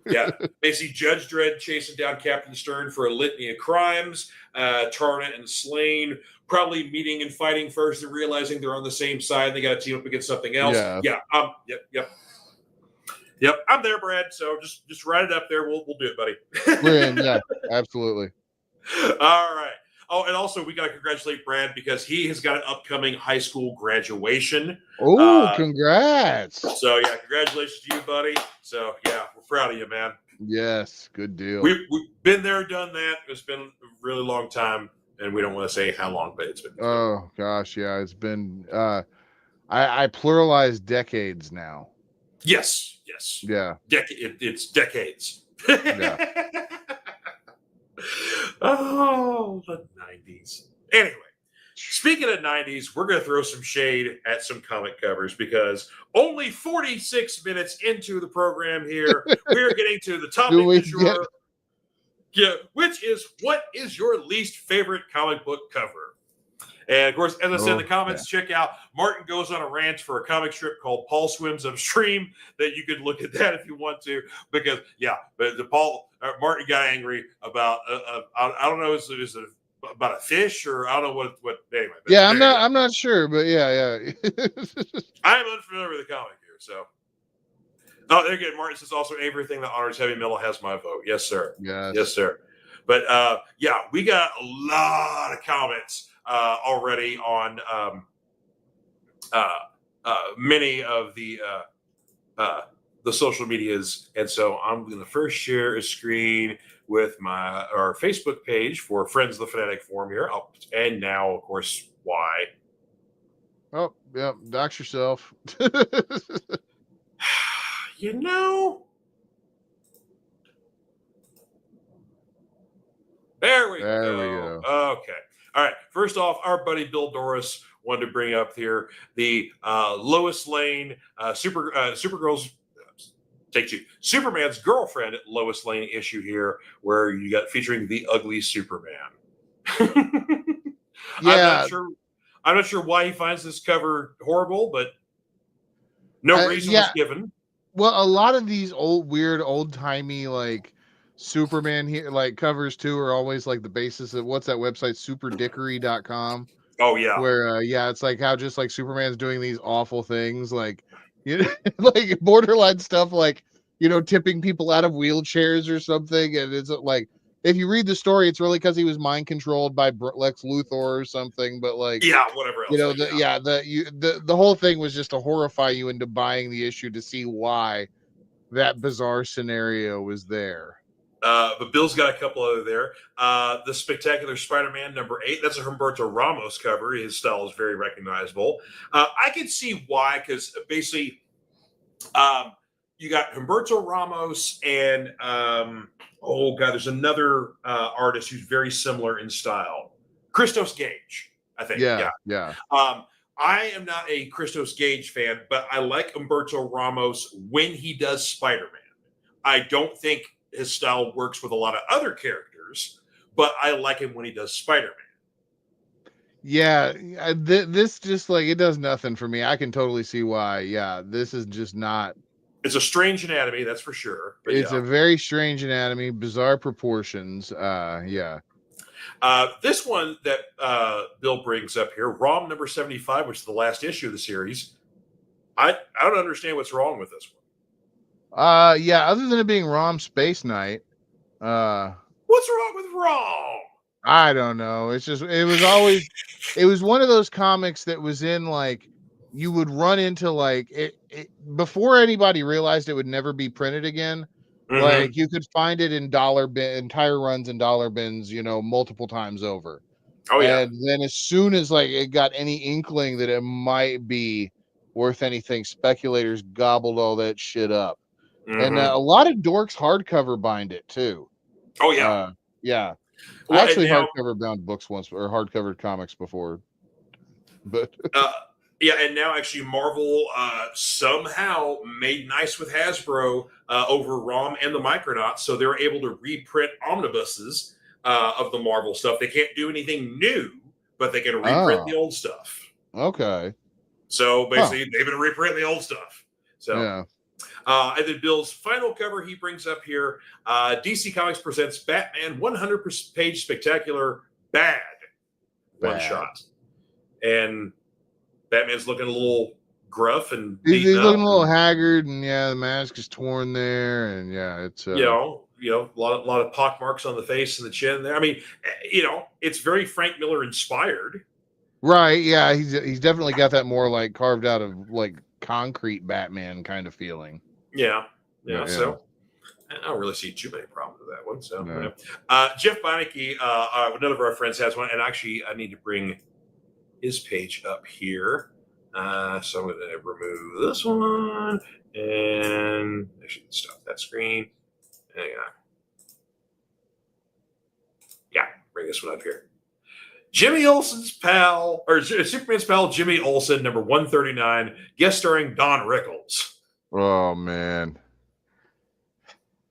Yeah. Basically, Judge Dredd chasing down Captain Stern for a litany of crimes. Tarna and Slain probably meeting and fighting first and realizing they're on the same side. They got to team up against something else. Yeah. Yep. I'm there, Brad. So just write it up there. We'll do it, buddy. We're in. Yeah, absolutely. All right. Oh, and also we got to congratulate Brad because he has got an upcoming high school graduation. Oh, congrats. So yeah, congratulations to you, buddy. So yeah, we're proud of you, man. Yes, good deal. We've been there, done that. It's been a really long time, and we don't want to say how long, but it's been. Oh gosh, yeah, it's been. I pluralize decades now. Yes. Yeah. It's decades. Yeah. Oh, the 90s. Anyway, speaking of 90s, we're going to throw some shade at some comic covers because only 46 minutes into the program here, we're getting to the topic du jour. Yeah, which is, what is your least favorite comic book cover? And of course, as I said in the comments, check out Martin Goes on a Rant for a comic strip called Paul Swims Upstream. That you could look at that if you want to, because but Martin got angry about I don't know, is it about a fish, or I don't know what anyway. Yeah, I'm not sure, but yeah. I'm unfamiliar with the comic here, so. Oh, there again, Martin says also everything that honors heavy metal has my vote. Yes, sir. Yes, sir. But we got a lot of comments already on many of the social medias, and so I'm going to first share a screen with our Facebook page for Friends of the Fanatic Forum here, and now, of course, why? Oh, yeah, dox yourself. You know. There we go. Okay. All right. First off, our buddy Bill Doris wanted to bring up here the Lois Lane Supergirl's take two Superman's girlfriend Lois Lane issue here, where you got featuring the ugly Superman. Yeah. I'm not sure why he finds this cover horrible, but no reason was given. Well, a lot of these weird old timey like Superman here like covers too are always like the basis of what's that website, superdickery.com. Oh yeah. Where it's like how just like Superman's doing these awful things, like like borderline stuff, like tipping people out of wheelchairs or something, and it's like if you read the story, it's really because he was mind controlled by Lex Luthor or something. But like, whatever else. The whole thing was just to horrify you into buying the issue to see why that bizarre scenario was there. But Bill's got a couple other there. The Spectacular Spider-Man #8. That's a Humberto Ramos cover. His style is very recognizable. I can see why, because basically, you got Humberto Ramos and there's another artist who's very similar in style, Christos Gage, I think. Yeah. I am not a Christos Gage fan, but I like Humberto Ramos when he does Spider-Man. I don't think his style works with a lot of other characters, but I like him when he does Spider-Man. Yeah, this just like it does nothing for me. I can totally see why. Yeah, this is just not. It's a strange anatomy, that's for sure. But it's a very strange anatomy, bizarre proportions. This one that Bill brings up here, ROM #75, which is the last issue of the series. I don't understand what's wrong with this one. Other than it being ROM Space Knight. What's wrong with ROM? I don't know. It's just it was one of those comics that was in like you would run into like it before anybody realized it would never be printed again. Mm-hmm. Like you could find it in entire runs in dollar bins, multiple times over. Oh yeah. And then as soon as like it got any inkling that it might be worth anything. Speculators gobbled all that shit up. And Mm-hmm. a lot of dorks hardcover bind it too. Oh yeah. Yeah. I Well, and actually now, hardcover bound books once, or hardcover comics before, but yeah, and now actually Marvel somehow made nice with Hasbro over ROM and the Micronauts, so they're able to reprint omnibuses of the Marvel stuff. They can't do anything new, but they can reprint the old stuff. okay. So basically, they've been reprinting the old stuff. So. Yeah. And then Bill's final cover he brings up here, DC Comics presents Batman 100-page spectacular bad one shot. And Batman's looking a little gruff and He's beaten looking up. a little haggard, and yeah, the mask is torn there, and yeah, it's You know, a lot of pock marks on the face and the chin there. I mean, it's very Frank Miller inspired. right. Yeah, he's definitely got that more like carved out of like concrete Batman kind of feeling. Yeah. Yeah. So I don't really see too many problems with that one. So, No. Jeff Beinecke, another of our friends, has one, and actually, I need to bring his page up here. So I'm going to remove this one and actually stop that screen. Hang on. Yeah, bring this one up here. Jimmy Olsen's pal, or Superman's pal, Jimmy Olsen, number 139, guest starring Don Rickles. Oh man,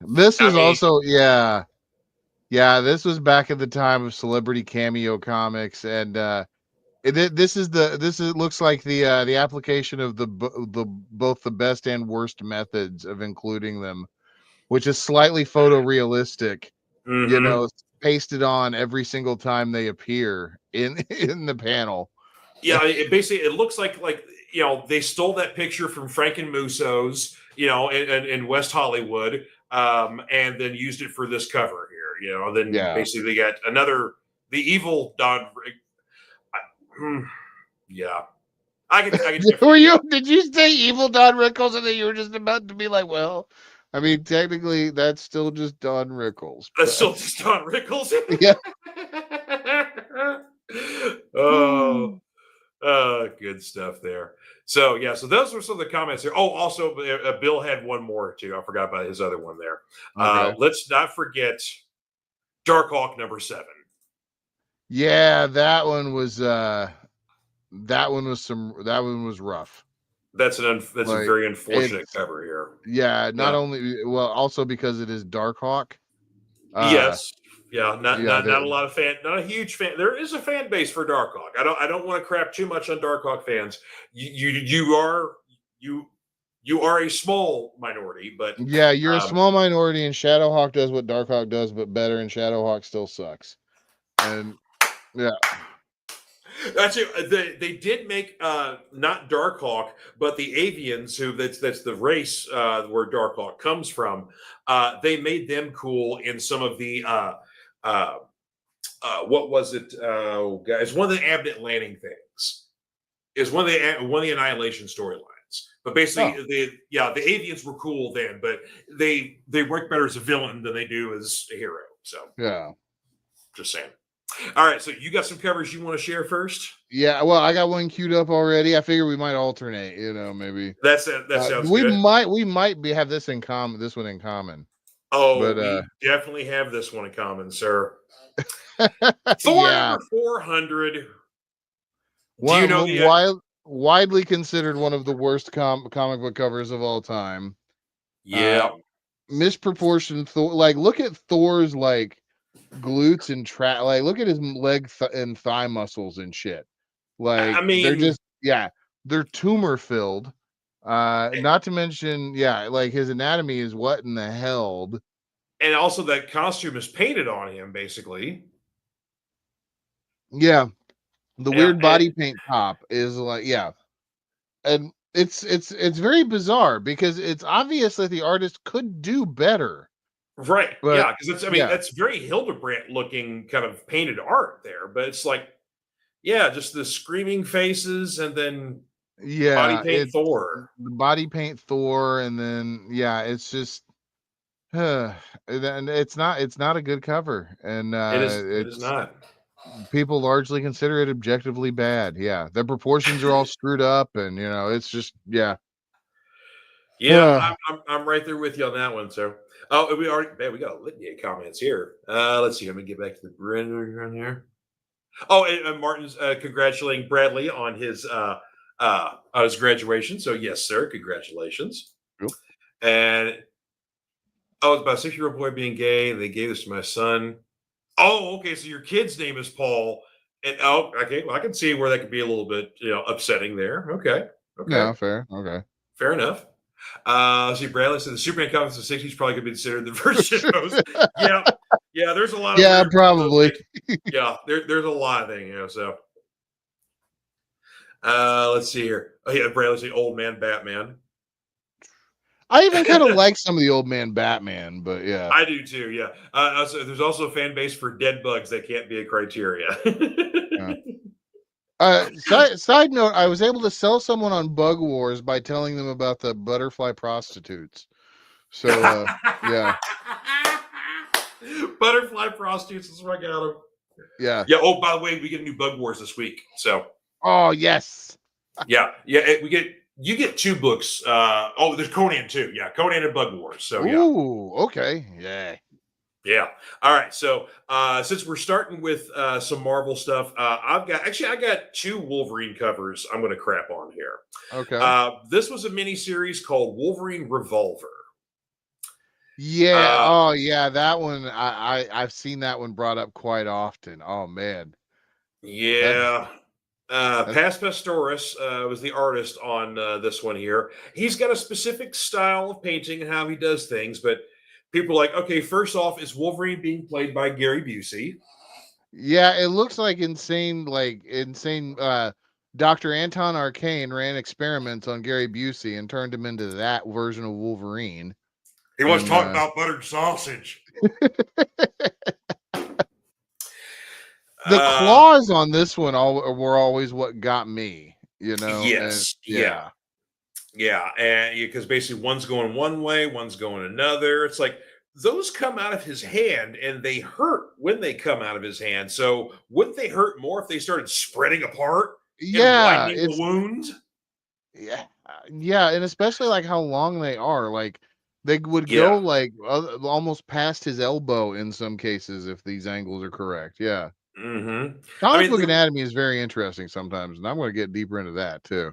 this was also this was back at the time of celebrity cameo comics, and this looks like the application of the both the best and worst methods of including them, which is slightly photorealistic. Mm-hmm. Pasted on every single time they appear in the panel. Yeah, it looks like they stole that picture from Frank and Musso's, in West Hollywood, and then used it for this cover here. Then basically they got the evil Don. Yeah, I can. Did you say evil Don Rickles, and then you were just about to be like, well, I mean, technically that's still just Don Rickles. That's still just Don Rickles. Yeah. Good stuff there. So so those were some of the comments there. Oh, also, Bill had one more too. I forgot about his other one there. Okay. Let's not forget Darkhawk number 7. Yeah, that one was rough. That's a very unfortunate cover here. Yeah, not only also because it is Darkhawk. Yes. Yeah, not a lot of not a huge fan. There is a fan base for Darkhawk. I don't want to crap too much on Darkhawk fans. You are a small minority, but yeah, you're a small minority, and Shadowhawk does what Darkhawk does, but better, and Shadowhawk still sucks. And yeah. That's it. They did make not Darkhawk, but the Avians, that's the race where Darkhawk comes from. They made them cool in some of the what was it, guys? One of the Abnett Landing things is one of the Annihilation storylines. But basically, the Avians were cool then, but they work better as a villain than they do as a hero. So just saying. All right, so you got some covers you want to share first? Yeah, well, I got one queued up already. I figure we might alternate, maybe. That sounds we good. We might have this in common. This one in common. Oh, but, we definitely have this one in common, sir. Thor number 400. Widely considered one of the worst comic book covers of all time. Yeah, misproportioned Thor. Like, look at Thor's glutes and look at his leg and thigh muscles and shit. Like, I mean, they're just they're tumor filled. Not to mention, his anatomy is what in the hell. And also that costume is painted on him, basically. Yeah, the weird body paint top is and it's very bizarre because it's obvious that the artist could do better. Right. But, because that's very Hildebrandt looking kind of painted art there, but it's just the screaming faces and then body paint Thor. The body paint Thor, and then it's just and it's not a good cover, and it is not. people largely consider it objectively bad. Yeah, the proportions are all screwed up, and it's just Yeah, I'm right there with you on that one. So, we already, man, we got a litany of comments here. Let's see. Let me get back to the render on here. Oh, and Martin's congratulating Bradley on his graduation. So, yes, sir, congratulations. Cool. And it's about a 6-year-old boy being gay. They gave this to my son. Oh, okay. So your kid's name is Paul. And okay. Well, I can see where that could be a little bit, upsetting there. Okay. Yeah, fair. Okay. Fair enough. See, Bradley said the Superman comics of the 60s probably could be considered the first shitpost. Yeah. Yeah. There's a lot of yeah, probably. Yeah. There's a lot of things, so. Let's see here. Oh, yeah. Bradley said Old Man Batman. I even kind of like some of the Old Man Batman, but yeah. I do too, yeah. So there's also a fan base for dead bugs that can't be a criteria. Side note, I was able to sell someone on Bug Wars by telling them about the butterfly prostitutes. So, yeah. Butterfly prostitutes is where I got them. Yeah. Yeah. Oh, by the way, we get a new Bug Wars this week. So. Oh, yes. Yeah. You get 2 books. There's Conan too. Yeah, Conan and Bug Wars. So yeah. Ooh, okay. Yeah. Yeah. All right. So since we're starting with some Marvel stuff, I got 2 Wolverine covers I'm going to crap on here. Okay. This was a mini series called Wolverine Revolver. Yeah. Oh, yeah. That one. I've seen that one brought up quite often. Oh man. Yeah. Pastoris was the artist on this one here. He's got a specific style of painting and how he does things, but people are like, okay, first off, is Wolverine being played by Gary Busey? Yeah, it looks like insane. Dr. Anton Arcane ran experiments on Gary Busey and turned him into that version of Wolverine. He wants to talk about buttered sausage. The claws on this one were always what got me, Yes. And, yeah. And because basically one's going one way, one's going another. It's like those come out of his hand and they hurt when they come out of his hand. So wouldn't they hurt more if they started spreading apart? Yeah. And widening the wound? Yeah. Yeah. And especially like how long they are. Like they would go like almost past his elbow in some cases if these angles are correct. Yeah. Mm-hmm. Comic book anatomy is very interesting sometimes, and I'm going to get deeper into that too.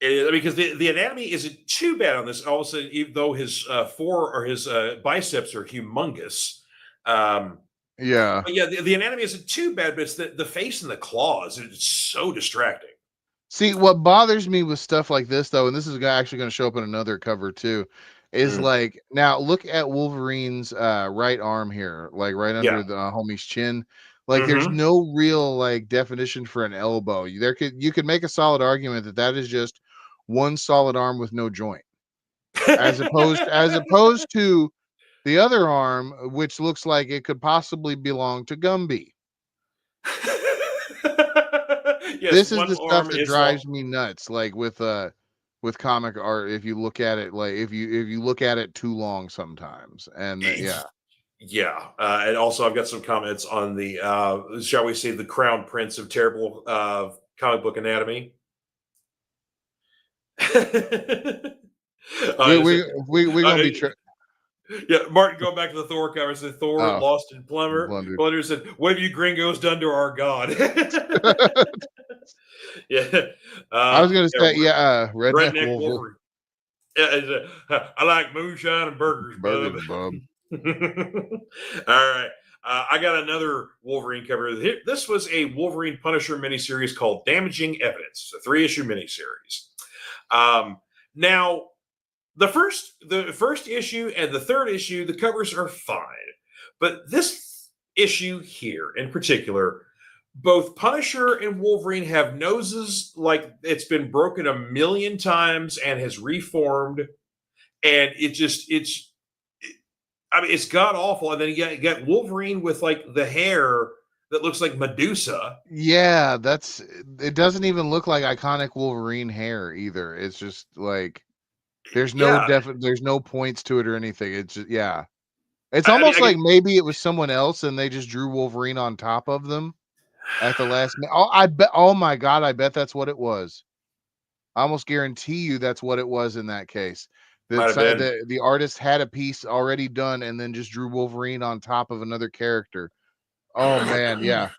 Because the anatomy isn't too bad on this. Also, even though his biceps are humongous. Yeah. But yeah, the anatomy isn't too bad, but it's the face and the claws. It's so distracting. See, what bothers me with stuff like this, though, and this is actually going to show up in another cover too, is like, now look at Wolverine's right arm here, like right under the homie's chin. Like there's no real like definition for an elbow. You could make a solid argument that is just one solid arm with no joint, as opposed to the other arm, which looks like it could possibly belong to Gumby. Yes, this is the stuff that drives me nuts. Like with comic art, if you look at it, like if you look at it too long sometimes, and yeah. And also I've got some comments on the shall we say the Crown Prince of terrible comic book anatomy. We're gonna be yeah, Martin, going back to the Thor cover, said Thor lost in Plumber. Plumber said, "What have you gringos done to our god?" Yeah, I was gonna say, redneck Wolverine. Yeah, I like moonshine and burgers, bub. All right, I got another Wolverine cover. This was a Wolverine Punisher miniseries called "Damaging Evidence," a 3-issue miniseries. Now, the first issue and the third issue, the covers are fine, but this issue here in particular, both Punisher and Wolverine have noses like it's been broken a million times and has reformed, and it's god awful. And then you got Wolverine with like the hair that looks like Medusa. Yeah, it doesn't even look like iconic Wolverine hair either. It's just like there's no points to it or anything. It's just, it's almost like maybe it was someone else and they just drew Wolverine on top of them. at the last minute. Oh, I bet. Oh my God, I bet that's what it was. I almost guarantee you that's what it was in that case. Might have been. The artist had a piece already done and then just drew Wolverine on top of another character. Oh man, yeah.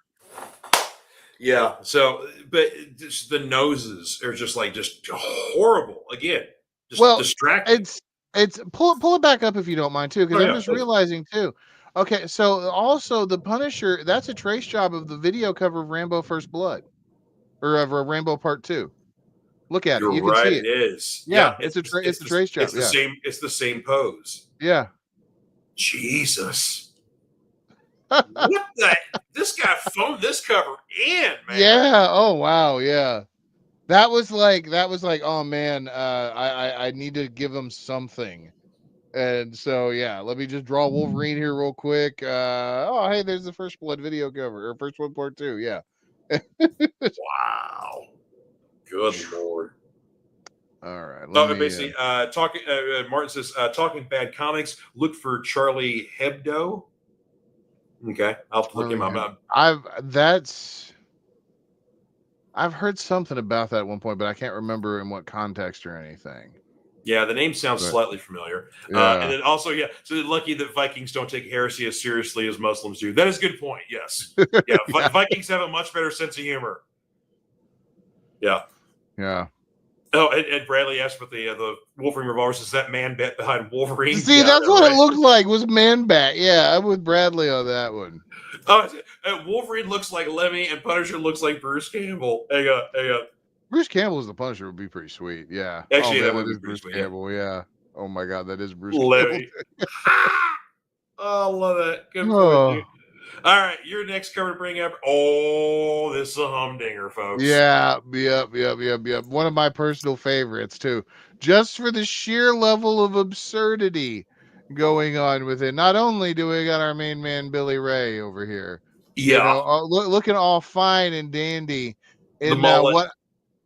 Yeah. So, but just the noses are just horrible. Again, just Well, distracting. it's pull it back up if you don't mind too, because Oh I'm yeah. just realizing too. Okay, so also the Punisher, that's a trace job of the video cover of Rambo First Blood or of Rambo Part 2. Look at it. You're You can right. see It it. is. Yeah. Yeah, it's a trace It's job. the Yeah. same. It's the same pose. Yeah. Jesus. What the? This guy phoned this cover in, man. Yeah. Oh wow. Yeah. That was like, oh man, I need to give them something. And so yeah, let me just draw Wolverine here real quick. Oh hey, there's the First Blood video cover or First Blood Part 2. Yeah. Wow. Good Lord. All right. Let Oh, me basically, talking. Martin says, "Talking bad comics. Look for Charlie Hebdo." Okay, I'll have to look him up. I've heard something about that at one point, but I can't remember in what context or anything. Yeah, the name sounds But slightly familiar. And yeah. then also, yeah, so they're lucky that Vikings don't take heresy as seriously as Muslims do. That is a good point. Yes. Yeah, Yeah. Vikings have a much better sense of humor. Yeah. Yeah. Oh, and Bradley asked about the Wolverine revolvers. Is that man bet behind Wolverine? See, Yeah, I that's know, what it right? looked like was Man Bat. Yeah, I'm with Bradley on that one. Wolverine looks like Lemmy, and Punisher looks like Bruce Campbell. Hang on. Bruce Campbell as the Punisher would be pretty sweet. Yeah. Oh Actually, man, that that would be is pretty Bruce sweet. Yeah. Campbell. Yeah. Oh my God, that is Bruce Campbell. Lemmy. Oh, I love that. Good point, dude. Oh. All right, your next cover to bring up. Oh, this is a humdinger, folks. Yeah, yep. One of my personal favorites too. Just for the sheer level of absurdity going on with it. Not only do we got our main man Billy Ray over here, Yeah, looking all fine and dandy, the and mullet.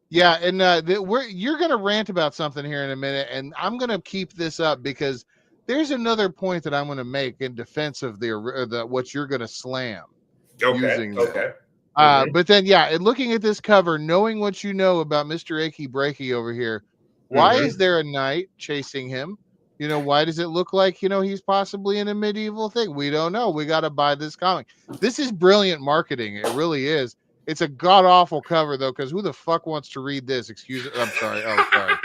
you're gonna rant about something here in a minute, and I'm gonna keep this up because there's another point that I'm gonna make in defense of the what you're gonna slam using this. Okay. Mm-hmm. But then, yeah, and looking at this cover, knowing what you know about Mr. Achy Breaky over here, why is there a knight chasing him? Why does it look like, he's possibly in a medieval thing? We don't know. We got to buy this comic. This is brilliant marketing. It really is. It's a god awful cover, though, because who the fuck wants to read this? Excuse me. I'm sorry. Oh, sorry.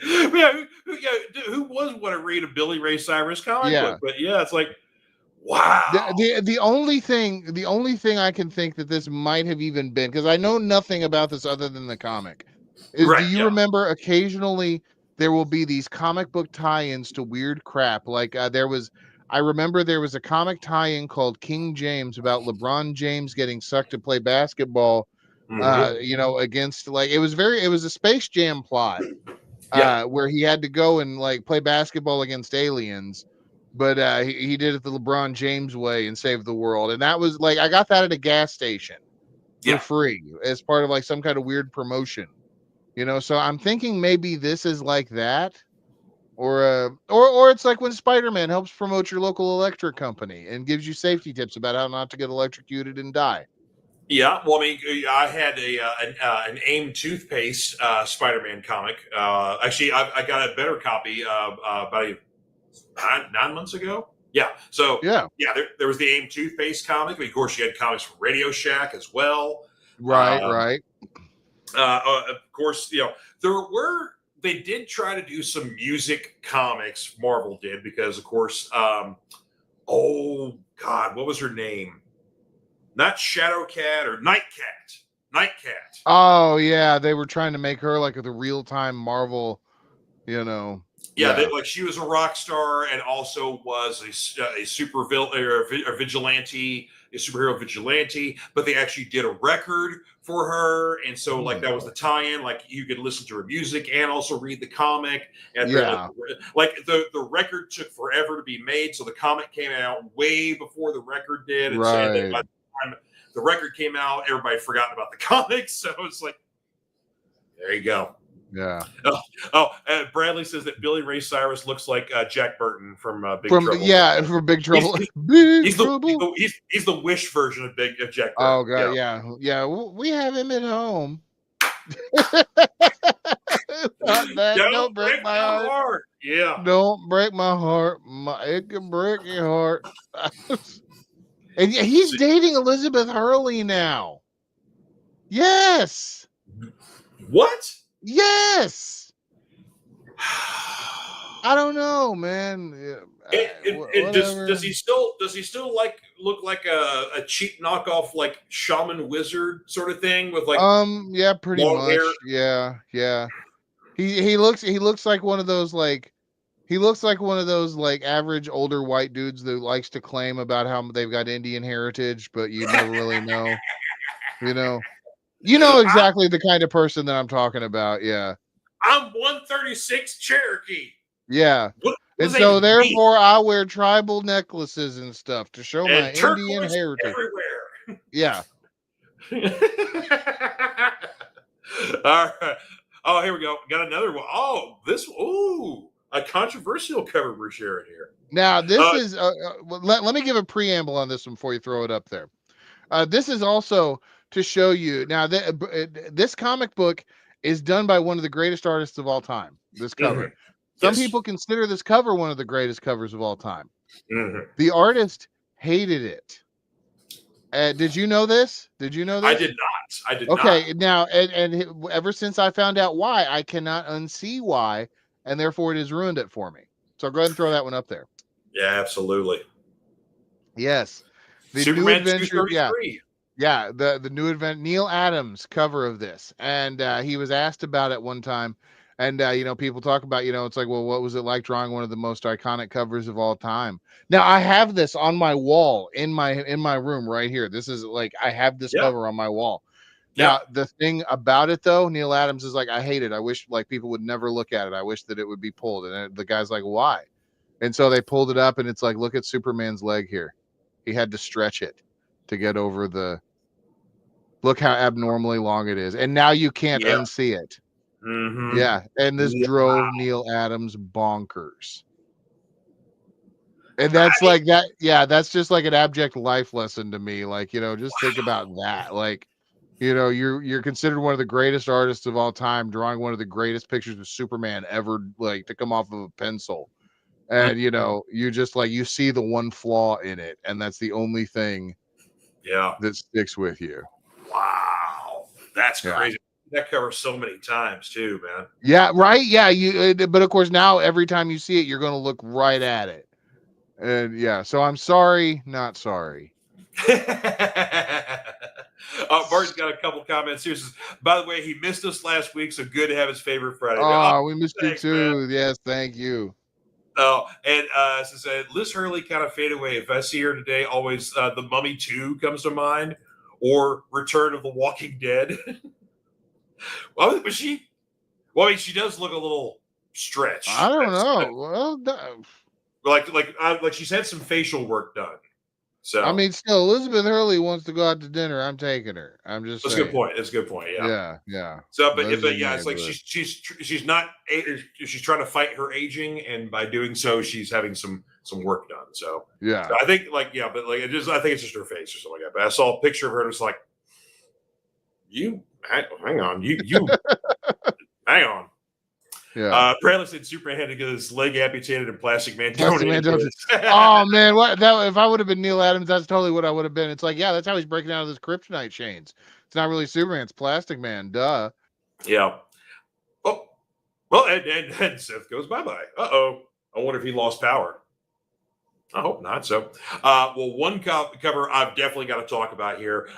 Who was want to read a Billy Ray Cyrus comic Yeah. book? But yeah, it's like, wow. The only thing I can think that this might have even been, because I know nothing about this other than the comic, is Right, do you yeah. remember occasionally there will be these comic book tie-ins to weird crap? Like I remember there was a comic tie-in called King James about LeBron James getting sucked to play basketball, against it was a Space Jam plot. Yeah. Where he had to go and play basketball against aliens, but he did it the LeBron James way and saved the world. And that was I got that at a gas station for free as part of some kind of weird promotion, So I'm thinking maybe this is like that, or it's like when Spider-Man helps promote your local electric company and gives you safety tips about how not to get electrocuted and die. Yeah, well, I mean, I had an AIM toothpaste Spider-Man comic. Actually, I got a better copy about 9 months ago. Yeah, so Yeah, there was the AIM toothpaste comic. Of course, you had comics from Radio Shack as well. right. Of course, they did try to do some music comics. Marvel did because, of course, oh God, what was her name? Not Shadowcat or Nightcat. Nightcat. Oh yeah, they were trying to make her like the real-time Marvel, Yeah. She was a rock star and also was a super villain or a vigilante, a superhero vigilante. But they actually did a record for her, and so that was the tie-in. You could listen to her music and also read the comic. And the record took forever to be made, so the comic came out way before the record did. And then by the time the record came out, everybody forgot about the comics. So it's there you go. Yeah. Bradley says that Billy Ray Cyrus looks like Jack Burton from Big Trouble. From Big Trouble. Big Trouble. He's the Wish version of Jack Burton. Oh god, yeah. We have him at home. Not that. Don't break my heart. Yeah. Don't break my heart. It can break your heart. And he's dating Elizabeth Hurley now. Yes. What? Yes. I don't know, man. Does he still look like a cheap knockoff like shaman wizard sort of thing with like yeah, pretty much hair? Yeah. He looks like one of those like average older white dudes that likes to claim about how they've got Indian heritage, but you never really know. You know exactly the kind of person that I'm talking about. Yeah. I'm 136 Cherokee. Yeah. And so therefore I wear tribal necklaces and stuff to show my Indian heritage. Everywhere. Yeah. All right. Oh, here we go. Got another one. Oh, a controversial cover we're sharing here. Now, this is let me give a preamble on this one before you throw it up there. This is also to show you now that this comic book is done by one of the greatest artists of all time. This cover. Mm-hmm. Some people consider this cover one of the greatest covers of all time. Mm-hmm. The artist hated it. Did you know this? I did not. I did not. Okay, now and ever since I found out why, I cannot unsee why, and therefore it has ruined it for me. So go ahead and throw that one up there. Yeah, absolutely. Yes. The Superman new adventure, 233. Yeah, the new event, Neil Adams cover of this, and he was asked about it one time, and people talk about, it's like, well, what was it like drawing one of the most iconic covers of all time? Now I have this on my wall in my room right here. This is like I have this cover on my wall. Now the thing about it though, Neil Adams is like, I hate it. I wish like people would never look at it. I wish that it would be pulled. And the guy's like, why? And so they pulled it up, and it's like, look at Superman's leg here. He had to stretch it to get over look how abnormally long it is. And now you can't unsee it. Mm-hmm. Yeah. And this drove Neil Adams bonkers. And that's like that. Yeah. That's just like an abject life lesson to me. Like, just think about that. Like, you're considered one of the greatest artists of all time, drawing one of the greatest pictures of Superman ever, like to come off of a pencil. And, you just like, you see the one flaw in it. And that's the only thing that sticks with you. Wow. That's crazy. That covers so many times too, man. Yeah. Right. Yeah. But of course now every time you see it, you're going to look right at it. And so I'm sorry, not sorry. Bart's got a couple comments here. Says, by the way, he missed us last week, so good to have his favorite Friday. We missed you too. Man. Yes, thank you. Oh, and since Liz Hurley kind of faded away, if I see her today, always The Mummy 2 comes to mind, or Return of the Walking Dead. Well, was she? Well, I mean, she does look a little stretched. I don't know. Like she's had some facial work done. So I mean, still, Elizabeth Hurley wants to go out to dinner. I'm taking her. I'm just. That's saying. a good point. That's a good point. Yeah. So, but it's like she's not. She's trying to fight her aging, and by doing so, she's having some work done. So yeah, so I think I think it's just her face or something like that. But I saw a picture of her, and it's like, hang on, you hang on. Yeah. Bradley said Superman had to get his leg amputated and Plastic Man donated. Oh man, if I would have been Neil Adams, that's totally what I would have been. It's like, that's how he's breaking out of those kryptonite chains. It's not really Superman, it's Plastic Man. Duh. Yeah. Oh, well, and Seth goes bye-bye. Uh-oh. I wonder if he lost power. I hope not. So, one cover I've definitely got to talk about here,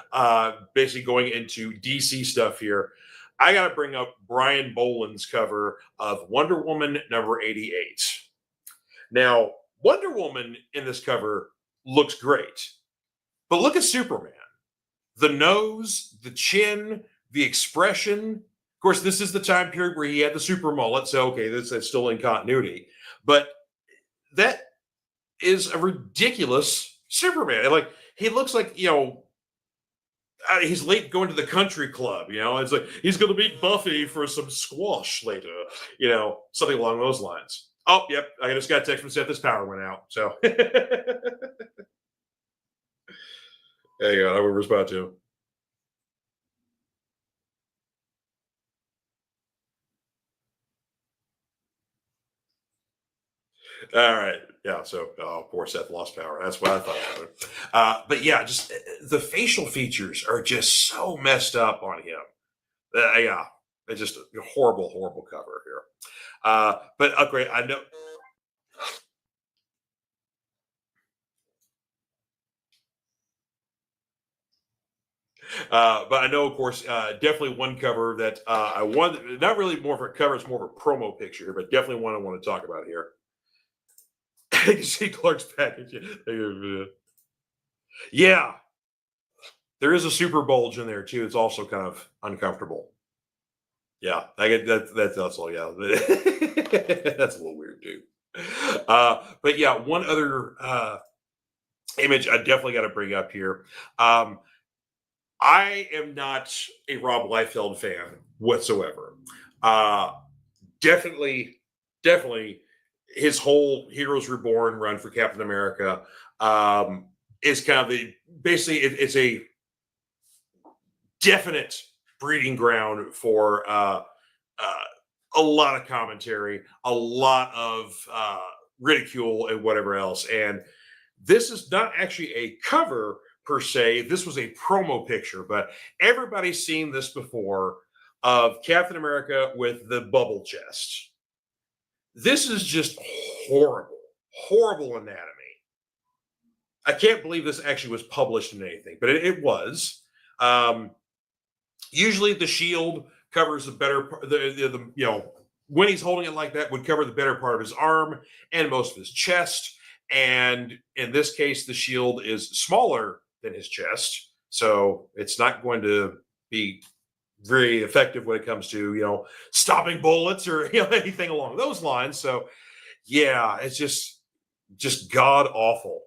basically going into DC stuff here. I got to bring up Brian Boland's cover of Wonder Woman number 88. Now, Wonder Woman in this cover looks great, but look at Superman. The nose, the chin, the expression. Of course, this is the time period where he had the super mullet, so okay, that's still in continuity. But that is a ridiculous Superman. Like, he looks like, he's late going to the country club. It's like he's going to meet Buffy for some squash later. Something along those lines. Oh, yep. I just got a text from Seth. His power went out. So there you go. I will respond to him. All right. Yeah. So, poor Seth lost power. That's what I thought happened. But yeah, just the facial features are just so messed up on him. Yeah. It's just a horrible, horrible cover here. But great. I know. But I know, of course, definitely one cover that I want. Not really more of a cover; it's more of a promo picture, but definitely one I want to talk about here. You can see Clark's package. Yeah, there is a super bulge in there too. It's also kind of uncomfortable. Yeah, I get that. That's all. Yeah, that's a little weird too. But yeah, one other image I definitely got to bring up here. I am not a Rob Liefeld fan whatsoever. Uh, definitely, definitely, his whole Heroes Reborn run for Captain America is kind of basically it's a definite breeding ground for a lot of commentary, a lot of ridicule, and whatever else. And this is not actually a cover per se. This was a promo picture, but everybody's seen this before of Captain America with the bubble chest. This is just horrible, horrible anatomy. I can't believe this actually was published in anything, but it was. Usually, the shield covers the better, when he's holding it like that, would cover the better part of his arm and most of his chest. And in this case, the shield is smaller than his chest, so it's not going to be very effective when it comes to stopping bullets or anything along those lines. So yeah, it's just god awful.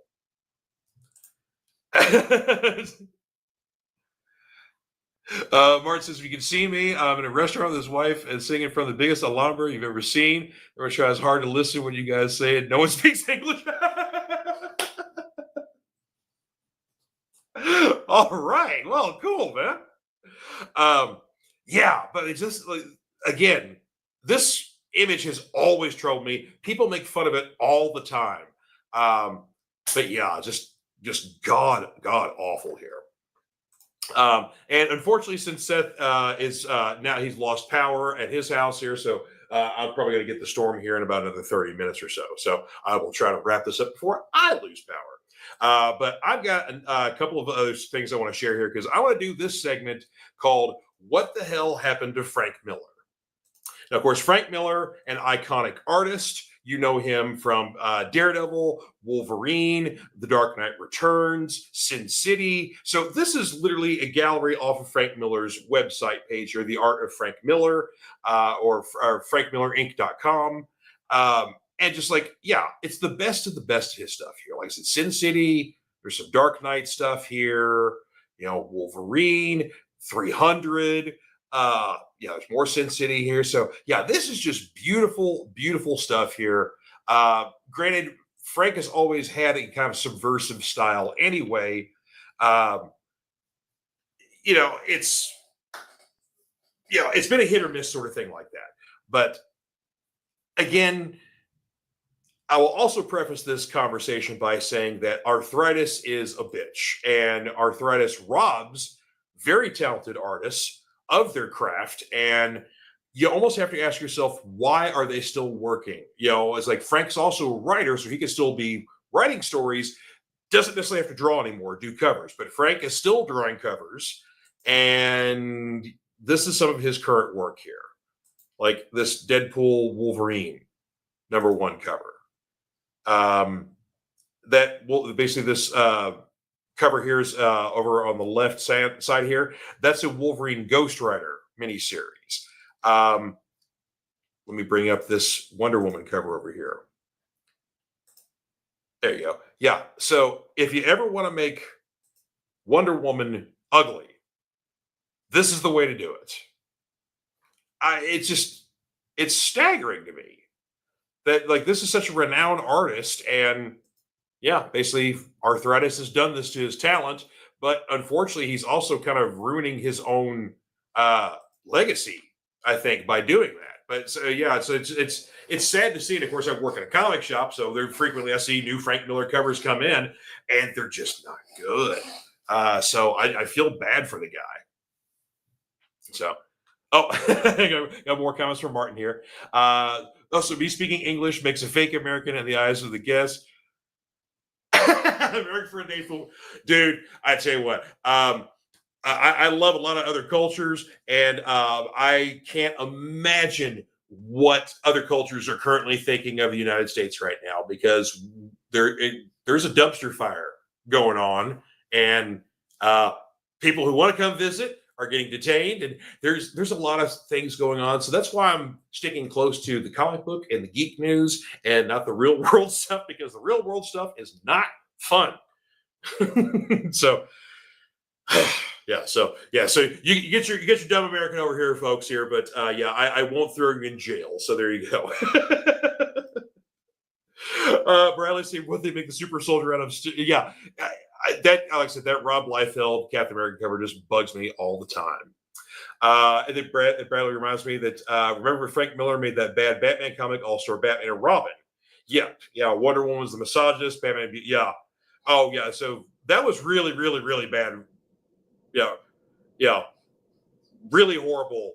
Martin says, if you can see me, I'm in a restaurant with his wife and singing from the biggest alambre you've ever seen. I'm sure it's hard to listen when you guys say it. No one speaks English. All right. Well, cool, man. Yeah, but it's just like, again, this image has always troubled me. People make fun of it all the time. But yeah, just god awful here. And unfortunately, since Seth is now he's lost power at his house here, so I'm probably going to get the storm here in about another 30 minutes or so. So I will try to wrap this up before I lose power. But I've got a couple of other things I want to share here because I want to do this segment called "What the Hell Happened to Frank Miller." Now, of course, Frank Miller, an iconic artist. You know him from Daredevil, Wolverine, The Dark Knight Returns, Sin City. So this is literally a gallery off of Frank Miller's website page here, The Art of Frank Miller, or frankmillerinc.com. And just like, yeah, it's the best of the best of his stuff here. Like I said, Sin City, there's some Dark Knight stuff here, Wolverine, 300. There's more Sin City here. So yeah, this is just beautiful, beautiful stuff here. Granted, Frank has always had a kind of subversive style anyway. It's it's been a hit or miss sort of thing like that. But again, I will also preface this conversation by saying that arthritis is a bitch, and arthritis robs very talented artists of their craft. And you almost have to ask yourself, why are they still working? It's like Frank's also a writer, so he can still be writing stories, doesn't necessarily have to draw anymore, do covers, but Frank is still drawing covers. And this is some of his current work here, like this Deadpool Wolverine #1 cover. That will basically this cover here is over on the left side here. That's a Wolverine Ghost Rider miniseries. Let me bring up this Wonder Woman cover over here. There you go. Yeah. So if you ever want to make Wonder Woman ugly, this is the way to do it. It's staggering to me that like this is such a renowned artist, and yeah, basically arthritis has done this to his talent, but unfortunately he's also kind of ruining his own uh legacy, I think, by doing that. But so yeah, so it's sad to see. And of course, I work in a comic shop, so there frequently I see new Frank Miller covers come in, and they're just not good. So I feel bad for the guy. So, oh, got more comments from Martin here. Also, me speaking English makes a fake American in the eyes of the guests. American for a day, dude. I tell you what, I love a lot of other cultures, and I can't imagine what other cultures are currently thinking of the United States right now, because there's a dumpster fire going on, and people who want to come visit are getting detained, and there's a lot of things going on. So that's why I'm sticking close to the comic book and the geek news, and not the real world stuff, because the real world stuff is not fun. So so you get your dumb American over here, folks, here, but I won't throw you in jail. So there you go. Bradley saying, what they make the super soldier out of? That, like I said, that Rob Liefeld Captain America cover just bugs me all the time. And then Bradley reminds me that remember Frank Miller made that bad Batman comic, All Star Batman and Robin. Yeah. Wonder Woman was the misogynist. Batman, yeah. Oh yeah. So that was really, really, really bad. Yeah. Really horrible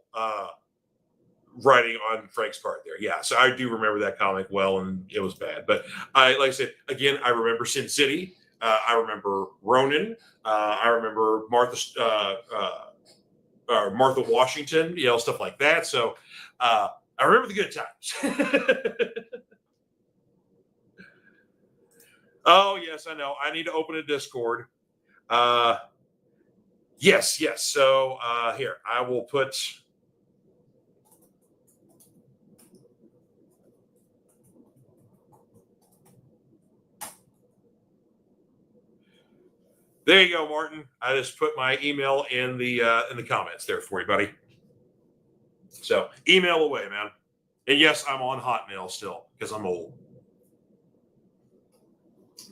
writing on Frank's part there. Yeah. So I do remember that comic well, and it was bad. But like I said, again, I remember Sin City. I remember Ronin. I remember Martha Washington, stuff like that. So I remember the good times. Oh, yes, I know. I need to open a Discord. Yes. So here, I will put. There you go, Martin. I just put my email in the comments there for you, buddy. So email away, man. And yes, I'm on Hotmail still because I'm old.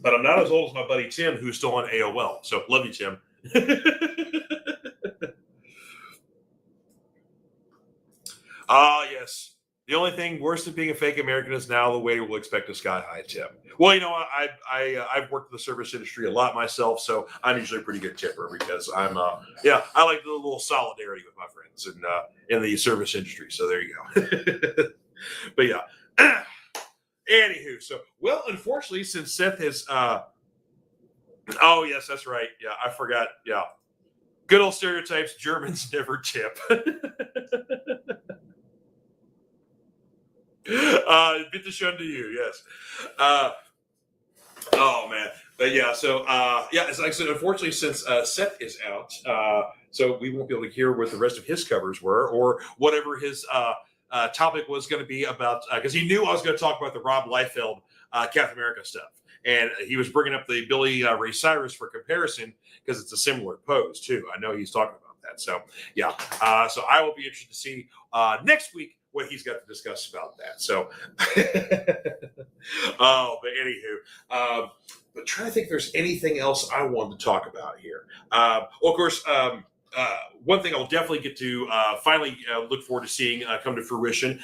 But I'm not as old as my buddy Tim, who's still on AOL. So love you, Tim. Yes. The only thing worse than being a fake American is now the waiter will expect a sky-high tip. Well, I've worked in the service industry a lot myself, so I'm usually a pretty good tipper because I'm I like the little solidarity with my friends in the service industry. So there you go. But yeah. Anywho, so unfortunately, since Seth has oh yes, that's right. Yeah, I forgot. Yeah. Good old stereotypes, Germans never tip. Bit to shun to you, yes. Oh man, but yeah. So as I said, unfortunately, since Seth is out, so we won't be able to hear what the rest of his covers were, or whatever his topic was going to be about, because he knew I was going to talk about the Rob Liefeld Captain America stuff, and he was bringing up the Billy Ray Cyrus for comparison because it's a similar pose too. I know he's talking about that. So yeah, so I will be interested to see next week what he's got to discuss about that. So, but anywho, but trying to think if there's anything else I wanted to talk about here. Well, of course, one thing I'll definitely get to finally look forward to seeing come to fruition.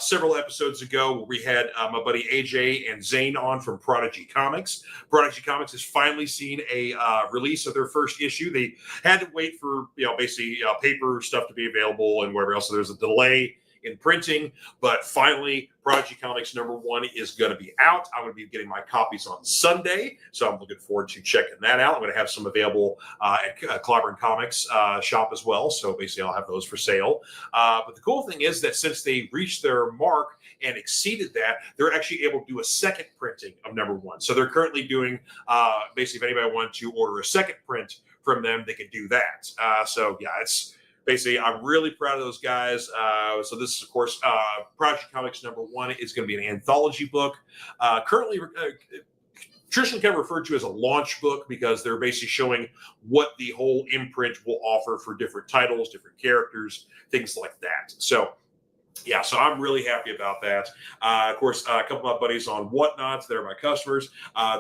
Several episodes ago, we had my buddy AJ and Zane on from Prodigy Comics. Prodigy Comics has finally seen a release of their first issue. They had to wait for basically paper stuff to be available and whatever else. So there's a delay in printing, but finally Prodigy Comics #1 is going to be out. I'm going to be getting my copies on Sunday, so I'm looking forward to checking that out. I'm going to have some available at Clobberin Comics shop as well, so basically I'll have those for sale. But the cool thing is that since they reached their mark and exceeded that, they're actually able to do a second printing of #1. So they're currently doing basically if anybody wanted to order a second print from them, they could do that. So yeah, it's basically, I'm really proud of those guys. So this is, of course, Project Comics #1 is going to be an anthology book. Currently traditionally kind of referred to as a launch book because they're basically showing what the whole imprint will offer for different titles, different characters, things like that. So yeah, so I'm really happy about that. Of course, a couple of my buddies on Whatnot, they're my customers.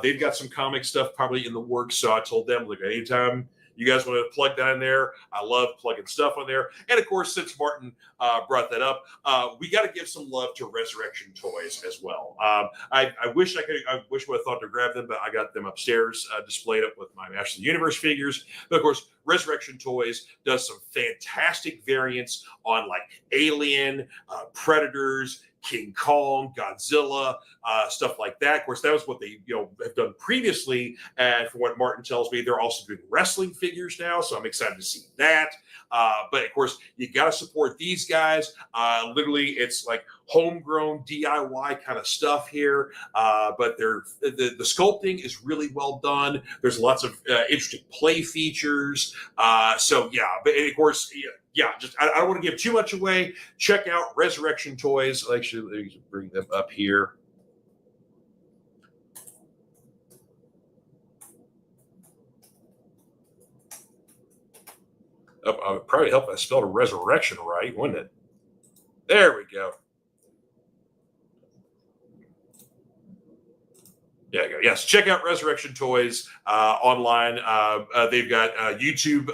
They've got some comic stuff probably in the works. So I told them, look, anytime you guys want to plug that in there, I love plugging stuff on there. And of course, since Martin brought that up, we got to give some love to Resurrection Toys as well. I wish I would have thought to grab them, but I got them upstairs displayed up with my Masters of the Universe figures. But of course, Resurrection Toys does some fantastic variants on like Alien, Predators, King Kong, Godzilla, stuff like that. Of course, that was what they have done previously. And from what Martin tells me, they're also doing wrestling figures now. So I'm excited to see that. But of course, you got to support these guys. Literally, it's like homegrown DIY kind of stuff here. But the sculpting is really well done. There's lots of interesting play features. So yeah, but of course, yeah, just I don't want to give too much away. Check out Resurrection Toys. Actually, let me bring them up here. It would probably help if I spelled resurrection right, wouldn't it? There we go. Yeah, yes. Check out Resurrection Toys online. They've got YouTube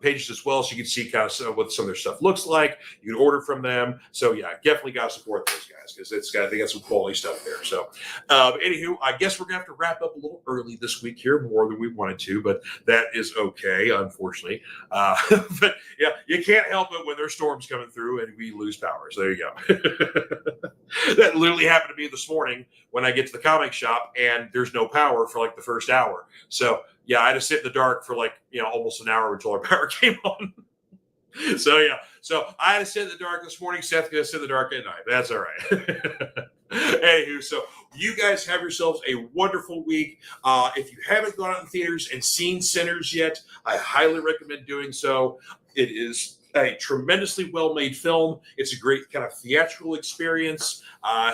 pages as well, so you can see kind of what some of their stuff looks like. You can order from them. So yeah, definitely got to support those guys because they got some quality stuff there. So, anywho, I guess we're gonna have to wrap up a little early this week here, more than we wanted to, but that is okay, unfortunately. But yeah, you can't help it when there's storms coming through and we lose power. So there you go. That literally happened to me this morning when I get to the comic shop and there's no power for like the first hour. So yeah, I had to sit in the dark for like, almost an hour until our power came on. So yeah, so I had to sit in the dark this morning. Seth gonna sit in the dark at night. That's all right. Anywho, so you guys have yourselves a wonderful week. If you haven't gone out in theaters and seen Sinners yet, I highly recommend doing so. It is a tremendously well-made film. It's a great kind of theatrical experience.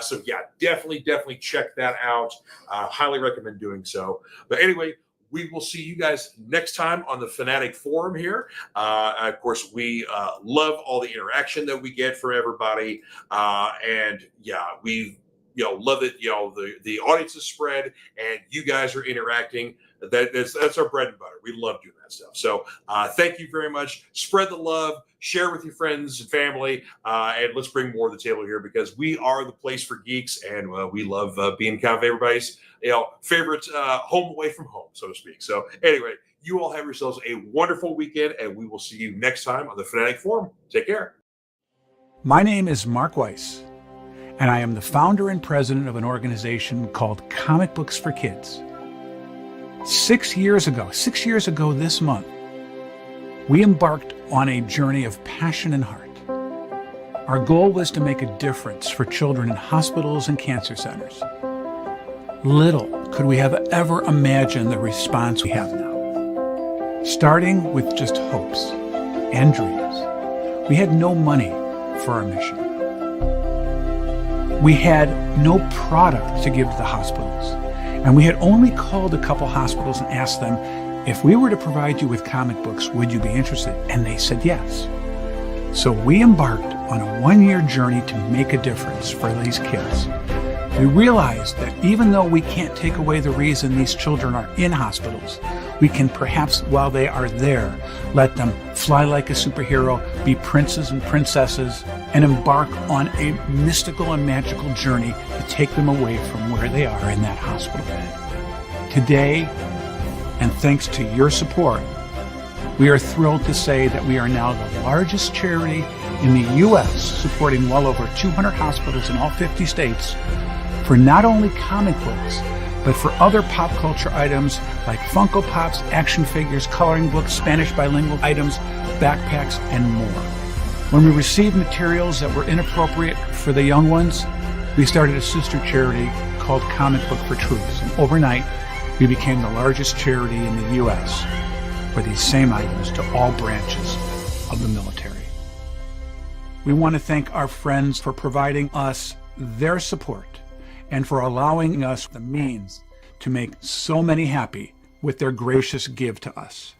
So yeah, definitely check that out. Highly recommend doing so. But anyway, we will see you guys next time on the Fanatic Forum here. Of course, we love all the interaction that we get from everybody. And yeah, we love it. The audience is spread and you guys are interacting. That's our bread and butter. We love doing that stuff. So thank you very much. Spread the love, share with your friends and family, and let's bring more to the table here because we are the place for geeks and we love being kind of everybody's favorite home away from home, so to speak. So anyway, you all have yourselves a wonderful weekend and we will see you next time on the Fanatic Forum. Take care. My name is Mark Weiss, and I am the founder and president of an organization called Comic Books for Kids. 6 years ago this month, we embarked on a journey of passion and heart. Our goal was to make a difference for children in hospitals and cancer centers. Little could we have ever imagined the response we have now. Starting with just hopes and dreams, we had no money for our mission. We had no product to give to the hospitals, and we had only called a couple hospitals and asked them, if we were to provide you with comic books, would you be interested? And they said yes. So we embarked on a 1-year journey to make a difference for these kids. We realized that even though we can't take away the reason these children are in hospitals, we can perhaps, while they are there, let them fly like a superhero, be princes and princesses, and embark on a mystical and magical journey to take them away from where they are in that hospital bed. Today, and thanks to your support, we are thrilled to say that we are now the largest charity in the U.S., supporting well over 200 hospitals in all 50 states for not only comic books, but for other pop culture items like Funko Pops, action figures, coloring books, Spanish bilingual items, backpacks, and more. When we received materials that were inappropriate for the young ones, we started a sister charity called Comic Book for Truth. And overnight, we became the largest charity in the U.S. for these same items to all branches of the military. We want to thank our friends for providing us their support and for allowing us the means to make so many happy with their gracious give to us.